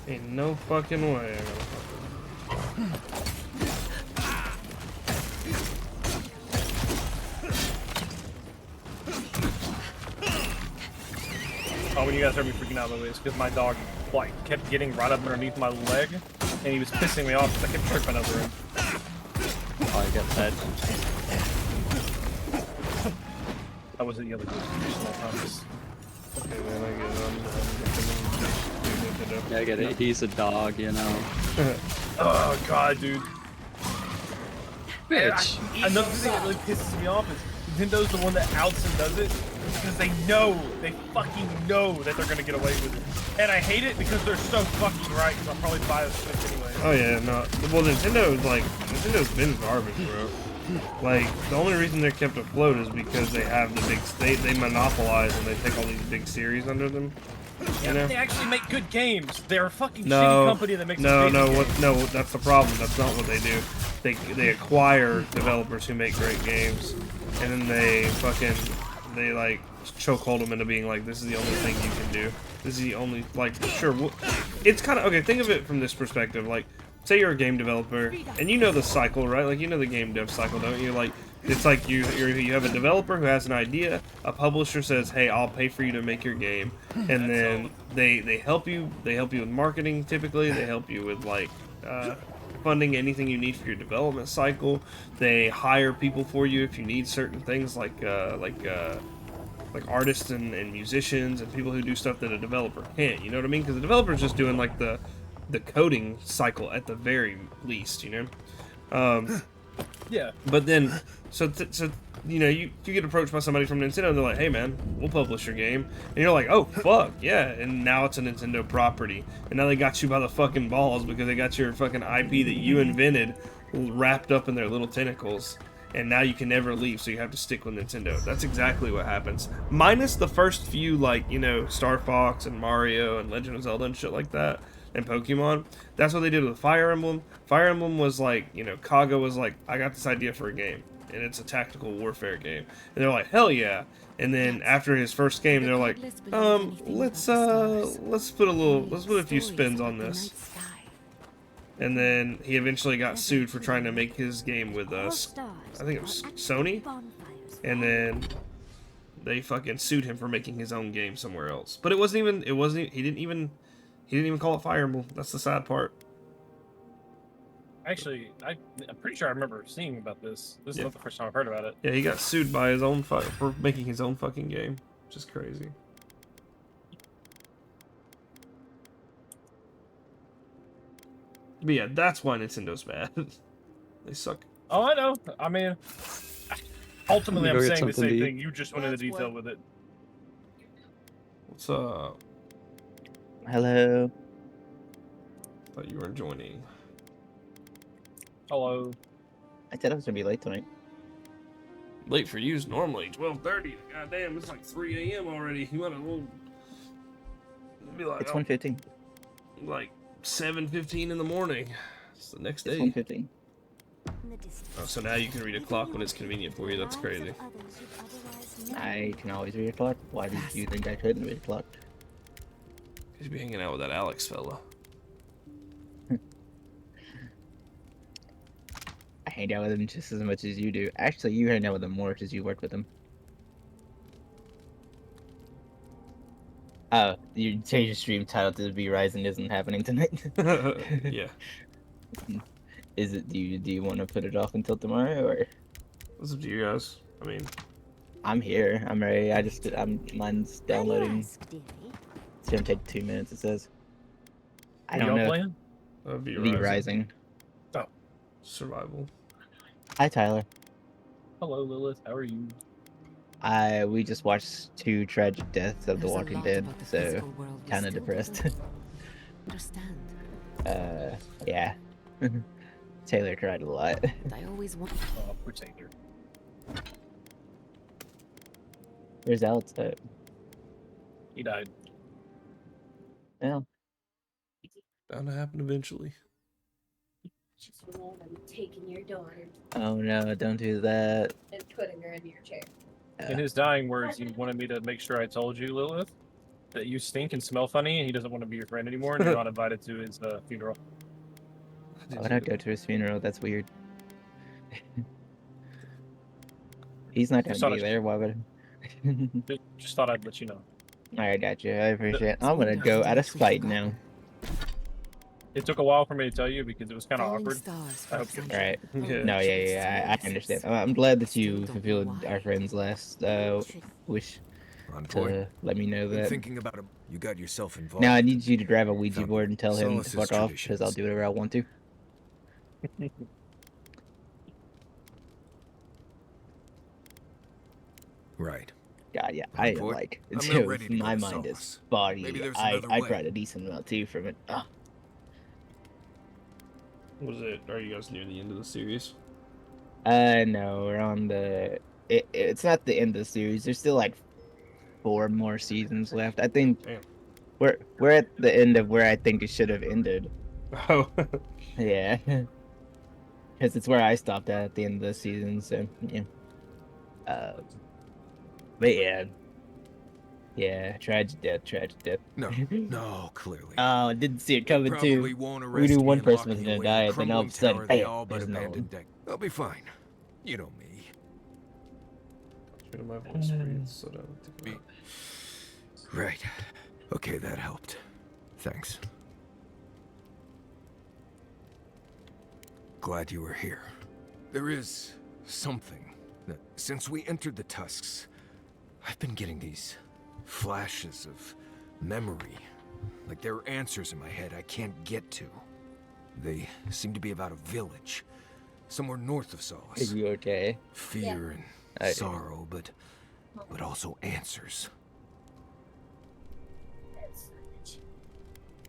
Ain't no fucking way. Oh, when you guys heard me freaking out, by the way, it's because my dog like kept getting right up underneath my leg, and he was pissing me off because I kept tripping over him. Oh, I got that. That wasn't the other good small promise. Okay, man, I get it. Yeah, I get it. He's a dog, you know. Oh god, dude. Bitch. Another thing that really pisses me off is Nintendo's the one that outs and does it because they fucking know that they're gonna get away with it. And I hate it because they're so fucking right, because I'll probably buy a Switch anyway. Oh yeah, no. Well, Nintendo's been garbage, bro. Like, the only reason they're kept afloat is because they have the big, they monopolize and they take all these big series under them. You know? They actually make good games. They're a fucking shitty company that makes no, that's the problem. That's not what they do. They acquire developers who make great games, and then they like chokehold them into being like, this is the only thing you can do. This is the only, like, sure. It's kind of okay. Think of it from this perspective. Like, say you're a game developer, and you know the cycle, right? Like, you know the game dev cycle, don't you? Like, it's like you have a developer who has an idea, a publisher says, hey, I'll pay for you to make your game, and then they help you with marketing. Typically they help you with like funding anything you need for your development cycle. They hire people for you if you need certain things like artists and musicians and people who do stuff that a developer can't, you know what I mean? Because the developer's just doing like the coding cycle at the very least, you know. Yeah. But then, so you know, you get approached by somebody from Nintendo, and they're like, hey man, we'll publish your game. And you're like, oh fuck, yeah. And now it's a Nintendo property. And now they got you by the fucking balls because they got your fucking IP that you invented wrapped up in their little tentacles. And now you can never leave, so you have to stick with Nintendo. That's exactly what happens. Minus the first few, like, you know, Star Fox and Mario and Legend of Zelda and shit like that, and Pokemon. That's what they did with Fire Emblem. Fire Emblem was like, you know, Kaga was like, I got this idea for a game, and it's a tactical warfare game. And they're like, hell yeah. And then after his first game, they're like, let's put a few spins on this. And then he eventually got sued for trying to make his game with us. I think it was Sony. And then they fucking sued him for making his own game somewhere else. But he didn't even call it Fire Emblem. That's the sad part. Actually, I'm pretty sure I remember seeing about this. This is not the first time I've heard about it. Yeah, he got sued by his own for making his own fucking game. Which is crazy. But yeah, that's why Nintendo's bad. They suck. Oh, I know. I mean, ultimately, I'm saying the same thing. You just went into detail with it. What's up? Hello. Thought you were joining. Hello. I said I was gonna be late tonight. Late for you is normally 12:30. Goddamn, it's like 3 a.m. already. You want to be like? It's 1:15. Like 7:15 in the morning. It's the next It's day. 1:15. Oh, so now you can read a clock when it's convenient for you. That's crazy. I can always read a clock. Why did you think I couldn't read a clock? Because you be hanging out with that Alex fella. I hang out with him just as much as you do. Actually, you hang out with him more because you work with him. Oh, you changed your stream title to "Be Rising" isn't happening tonight. Yeah. Is it? Do you want to put it off until tomorrow, or? What's up to you guys? I mean, I'm here. I'm ready. Mine's downloading. It's gonna take 2 minutes. It says. I don't know. Playing? V V Rising. Rising. Oh. Survival. Hi, Tyler. Hello, Lilith. How are you? We just watched 2 tragic deaths of The There's a Walking lot Dead, about the so physical world we kind of still depressed. don't understand. Yeah. Taylor cried a lot. And I always want. Oh, poor Taylor. Where's Alex at? He died. Yeah. Bound to happen eventually. Just roll them, taking your daughter Oh no! Don't do that. and putting her in your chair. In his dying words, he wanted me to make sure I told you, Lilith, that you stink and smell funny, and he doesn't want to be your friend anymore, and you're not invited to his funeral. Why would I go to his funeral? That's weird. He's not gonna be there. Why would? Just thought I'd let you know. Alright, gotcha. I appreciate it. I'm gonna go out of spite now. It took a while for me to tell you because it was kind of awkward. I hope you Right. Yeah. No, yeah. I understand. I'm glad that you fulfilled our friend's last wish to let me know Been that. thinking about him. You got yourself involved. Now I need you to grab a Ouija Found board and tell him to Solace's fuck off, because I'll traditions. do whatever I want to. Right. God, yeah, I Boy, like I'm not so ready to go my to mind is Solace. foggy. Maybe there's I another way. cried a decent amount too from it. Ugh. Was it? Are you guys near the end of the series? No, we're on the. It's not the end of the series. There's still like 4 more seasons left. I think Damn. we're at the end of where I think it should have ended. Oh. Yeah, because it's where I stopped at the end of the season. So yeah. But yeah, tragic death. No, no, clearly. Oh, didn't see it They coming too. probably won't We arrest knew me one and person lock was me gonna away die, in a and then all of a crumbling sudden, tower they bam, all but there's no abandoned one. deck. They'll be fine. You know me. My voice breathes so down. Me. Right. Okay, that helped. Thanks. Glad you were here. There is something that, since we entered the Tusks, I've been getting these flashes of memory. Like there are answers in my head I can't get to. They seem to be about a village, somewhere north of Solace. Are you okay? Fear and sorrow, but also answers.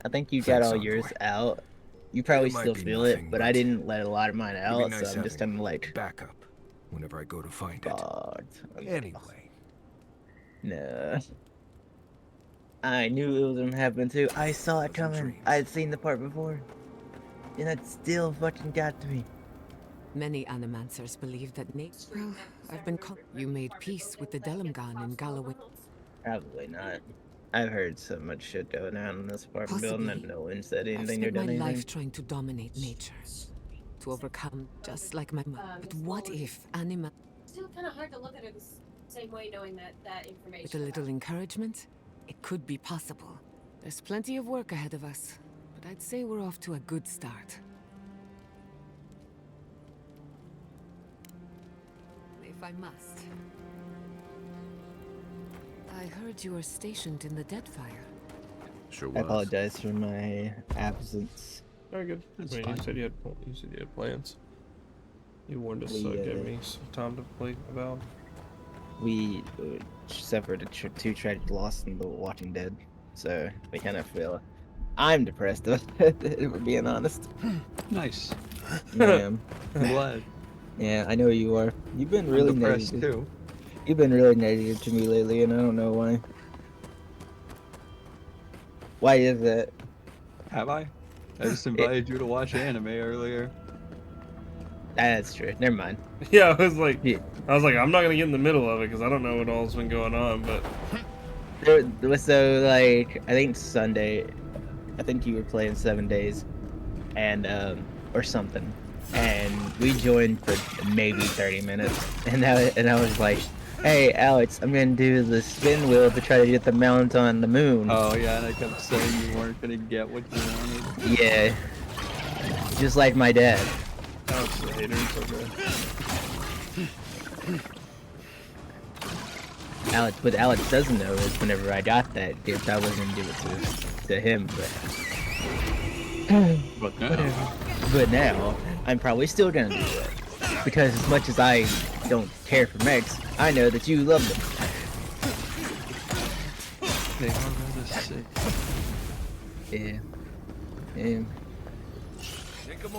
I think you Thanks, got all Envoy. yours out. You probably It might still be feel nothing, it, but I didn't let a lot of mine It'd be out, nice so I'm just having kind of like. backup whenever I go to find it. God. Anyway, No. I knew it was gonna happen too. I saw it coming. I had seen the part before. And it still fucking got to me. Many animancers believe that Well, I've been you made peace with the Delimgan in Galloway. Probably not. I've heard so much shit going on in this apartment building and no one said I've anything or spent my done anything. life trying to dominate nature, to overcome, just like my mother. But what if Still kind of hard to look at it the same way, knowing that information. with a little encouragement, it could be possible. There's plenty of work ahead of us, but I'd say we're off to a good start. If I must. I heard you were stationed in the Deadfire. sure I was. apologize for my absence. Very good. That's I mean, fine. you said you had plans. You warned us We, to give me some time to play about. We suffered 2 tragic losses in The Walking Dead, so we kind of feel. I'm depressed, if we're being honest. Nice. I am. I'm glad. Yeah, I know you are. You've been I'm really depressed negative. too. You've been really negative to me lately, and I don't know why. Why is that? Have I? I just invited you to watch anime earlier. That's true. Never mind. Yeah, I was like, I'm not gonna get in the middle of it because I don't know what all's been going on. But So like, I think Sunday, I think you were playing 7 days, and or something, and we joined for maybe 30 minutes, and I was like, hey Alex, I'm gonna do the spin wheel to try to get the mount on the moon. Oh yeah, and I kept saying you weren't gonna get what you wanted. Yeah, just like my dad. Alex is a hater. It's okay. What Alex doesn't know is whenever I got that gift, I wasn't gonna give it to him, But now, whatever. But now, I'm probably still gonna do it. Because as much as I don't care for mechs, I know that you love them. they are rather sick. Yeah. Yeah.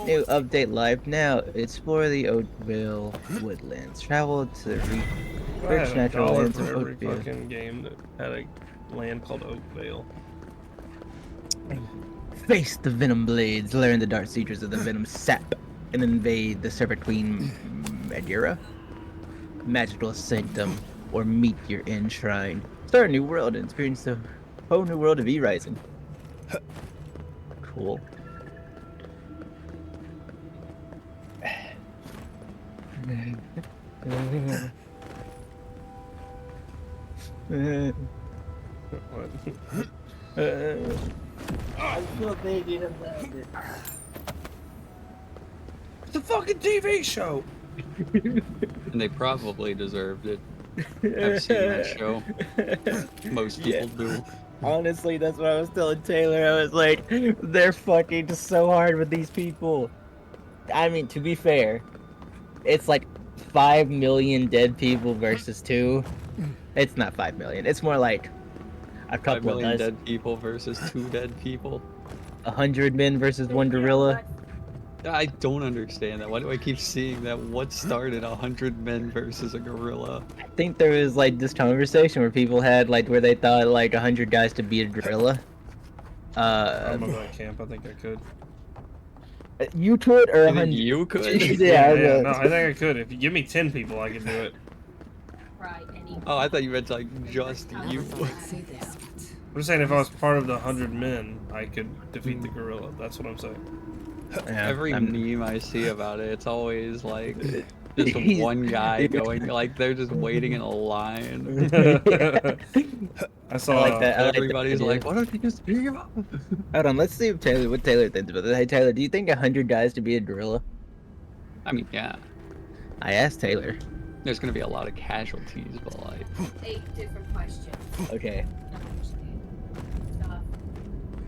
New update live now. Explore the Oakville woodlands. Travel to the I rich had natural $1 lands for of every Oakville. fucking game that had a land called Oakvale. Face the venom blades. Learn the dark secrets of the venom sap, and invade the Serpent Queen Madeira, magical sanctum, or meet your enshrine. Start a new world and experience the whole new world of E-Rising. Cool. I'm still thinking about it. It's a fucking TV show. And they probably deserved it. I've seen that show. Most people do. Honestly, that's what I was telling Taylor. I was like, they're fucking so hard with these people. I mean, to be fair, it's like 5 million dead people versus 2. It's not 5 million. It's more like a 5 couple of million dozen. dead people versus 2 dead people. 100 men versus 1 gorilla. I don't understand that. Why do I keep seeing that? What started 100 men versus a gorilla? I think there was like this conversation where people had like where they thought like 100 guys to beat a gorilla. I'm gonna go to camp. I think I could. You could, or You think 100. you could? Yeah. No, I think I could. If you give me 10 people, I can do it. Oh, I thought you meant like just you. I'm just saying, if I was part of the 100 men, I could defeat the gorilla. That's what I'm saying. Yeah, Every meme I see about it, it's always like just one guy going, like they're just waiting in a line. I saw like that. Everybody's like, why don't you just beat him up? Hold on, let's see what Taylor thinks about this. Hey Taylor, do you think 100 guys to be a gorilla? I mean, yeah. I asked Taylor. There's gonna be a lot of casualties, but like. 8 different questions. Okay.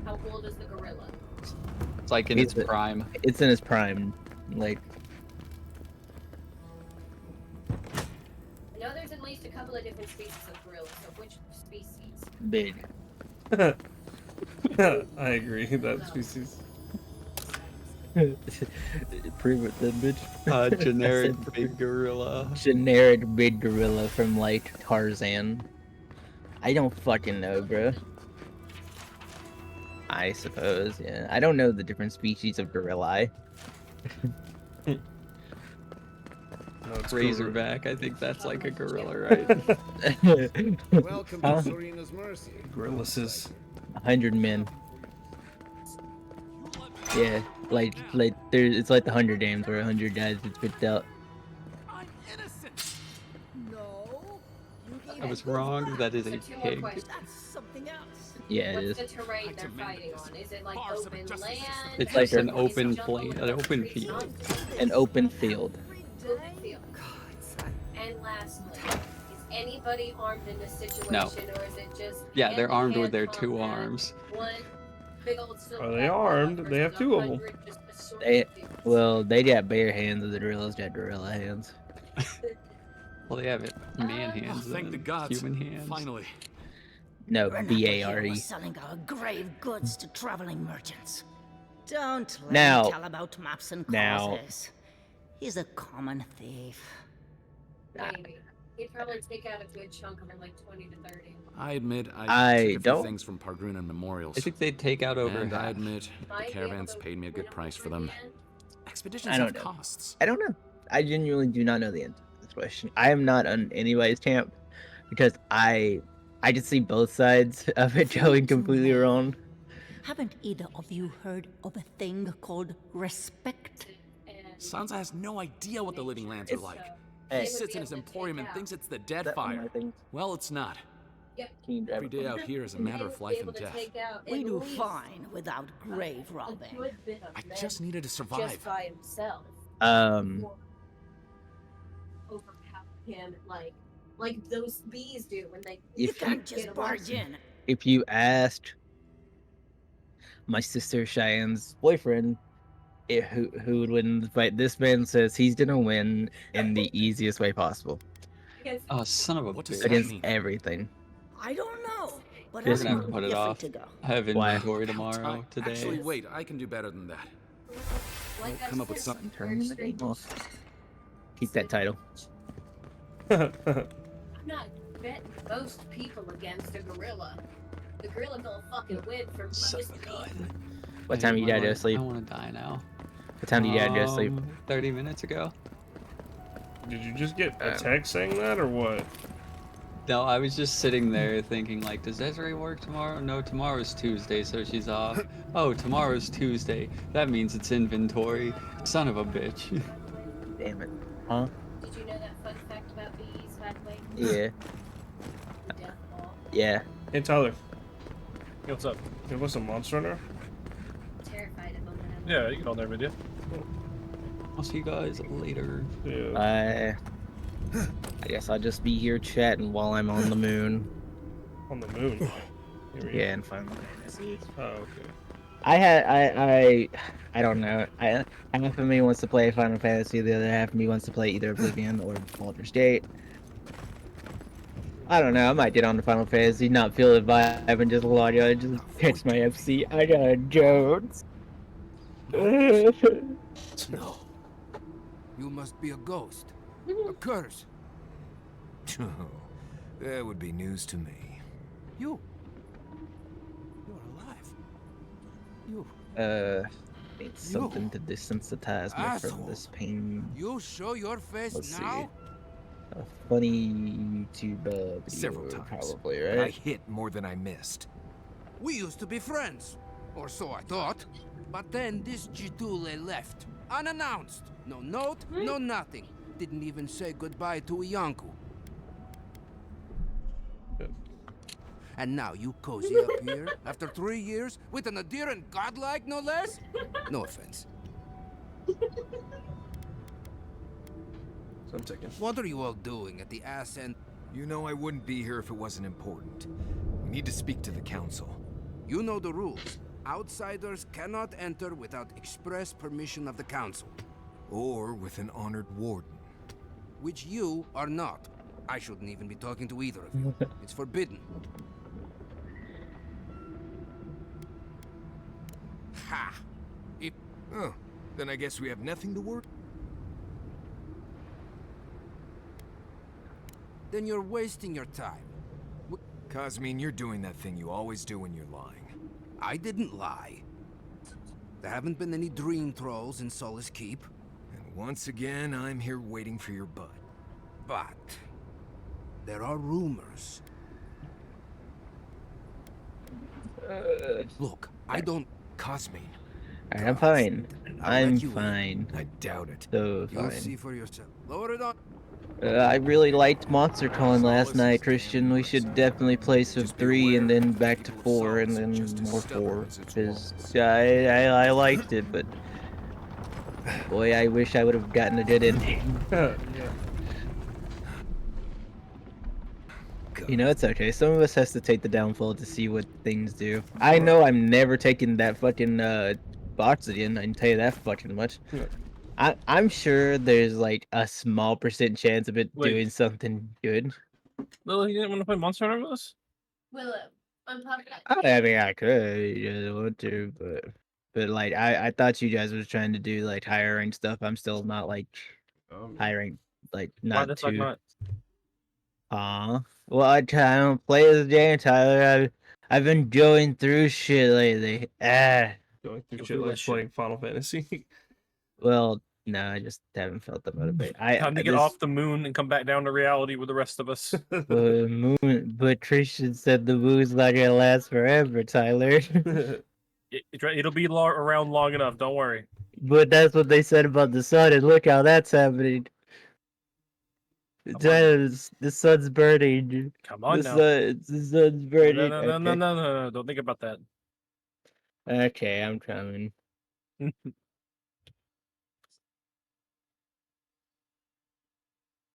How old is the gorilla? It's like in its prime. It's in its prime, like. I know there's at least a couple of different species of gorillas, so which species? Big. I agree, that species. Prove it then, bitch. Generic big gorilla. Generic big gorilla from like Tarzan. I don't fucking know, bro. I suppose, yeah. I don't know the different species of gorilla. No, it's Razorback, I think that's like a gorilla, right? Welcome to Serena's Mercy. Gorillas. 100 men. Yeah, like there's it's like the Hunger Games where 100 guys get picked out. I'm innocent. No. I was wrong. That is a pig. That's something else. Yeah, it What's is. the terrain they're fighting on? Is it like open land? It's like like an open plain, an open field. An open field. Open field. And lastly, is anybody armed in this situation, No. or is it just? Yeah, they're armed with hand-to-hand their 2 combat? arms. One big old silver Are they back armed? versus They have 2 of them. 100 just assorted They dudes. well, they got bare hands, and the gorillas got gorilla hands. Well, they have it man hands Thank the and gods. human hands. Finally. No, We're not BARE. here selling our grave goods to traveling merchants. Don't let Now- him tell about maps and now- causes. He's a common thief. Maybe. He'd probably take out a good chunk of it, like 20 to 30. I admit I took a few don't- things from Pargruna Memorials. I think they'd take out over and I half. admit the Might be caravans able to paid me a good win price for over them. the end. Expeditions I don't have know. costs. I don't know. I genuinely do not know the answer to this question. I am not on anybody's camp because I just see both sides of it going completely wrong. Haven't either of you heard of a thing called respect? Sansa has no idea what the living lands are like. Hey. He sits in his emporium and thinks it's the dead That one of fire. my things. Well, it's not. Yep. Can you drive Every it day for me? out here is a matter of life and death. We do fine without grave robbing. I just needed to survive. Just by himself. Overpower him like those bees do when they. You If can't just barge in. If you asked my sister Cheyenne's boyfriend who would win the fight, this man says he's gonna win in the easiest way possible. Oh, son of a What does bitch. that Against mean? everything. I don't know, but We're Just gonna have to put it you're free off. to go. I have Why? inventory tomorrow, today. Actually, wait, I can do better than that. Like I'll come up with something. Turn the game off. Keep that title. I'm not betting most people against a gorilla. The gorilla gonna fucking win for most people. What time you gotta go to sleep? I want to die now. What time do you gotta go to sleep? 30 minutes ago. Did you just get a text saying that, or what? No, I was just sitting there thinking, like, does Desiree work tomorrow? No, tomorrow's Tuesday, so she's off. Oh, tomorrow's Tuesday. That means it's inventory. Son of a bitch. Damn it. Huh? Did you know that fun fact about bees, by the way? Yeah. Death ball. Yeah. Hey Tyler, Hey, what's up? give us a Monster Hunter. Terrified of him. Yeah, you can on there video. I'll see you guys later. Yeah. I guess I'll just be here chatting while I'm on the moon. On the moon. Yeah, and Final Fantasy. Oh, okay. I don't know. Half of me wants to play Final Fantasy, the other half of me wants to play either Oblivion or Baldur's Gate. I don't know. I might get on the Final Fantasy, not feel the vibe, and just log on, just catch my FC. I got a Jones. No. You must be a ghost. A curse. Oh, that would be news to me. You're alive. Need something to desensitize me from this pain. You show your face Let's now? A funny YouTube video, Several times. probably, But I right? hit more than I missed. We used to be friends. Or so I thought. But then this Jitule left. Unannounced. No note, no nothing. Didn't even say goodbye to Ianku. And now you cozy up here, after 3 years, with an adherent godlike, no less? No offense. So I'm taking. What are you all doing at the ass end? You know I wouldn't be here if it wasn't important. We need to speak to the council. You know the rules. Outsiders cannot enter without express permission of the council. Or with an honored warden. Which you are not. I shouldn't even be talking to either of you. It's forbidden. Ha! Oh, then I guess we have nothing to work. Then you're wasting your time. Cosmine, you're doing that thing you always do when you're lying. I didn't lie. There haven't been any dream trolls in Solace Keep. And once again, I'm here waiting for your butt. But there are rumors. Look, I don't... Cosmine. Alright, I'm fine. I'll I'm let you in. fine. I doubt it. So You'll fine. see for yourself. Lower it on. I really liked Monster Con last night, Christian. We should definitely play some 3 and then back to 4 and then more 4. Because I liked it, but boy, I wish I would have gotten a good ending. You know, it's okay. Some of us has to take the downfall to see what things do. I know I'm never taking that fucking box again. I can tell you that fucking much. I'm sure there's like a small % chance of it doing something good. Lily, you didn't want to play Monster Hunter with us? Willow, unpop that. I mean, I could, you guys want to, but like, I thought you guys was trying to do like higher rank stuff. I'm still not like high rank, like Why not the fuck too. not? Well, I don't play this game, Tyler. I've been going through shit lately. Going through shit like playing Final Fantasy. Well, no, I just haven't felt the motivation. Time to get off the moon and come back down to reality with the rest of us. But Christian said the moon's not gonna last forever, Tyler. It'll be around long enough. Don't worry. But that's what they said about the sun, and look how that's happening. Tyler, the sun's burning. Come on now. The sun's burning. No. Don't think about that. Okay, I'm coming.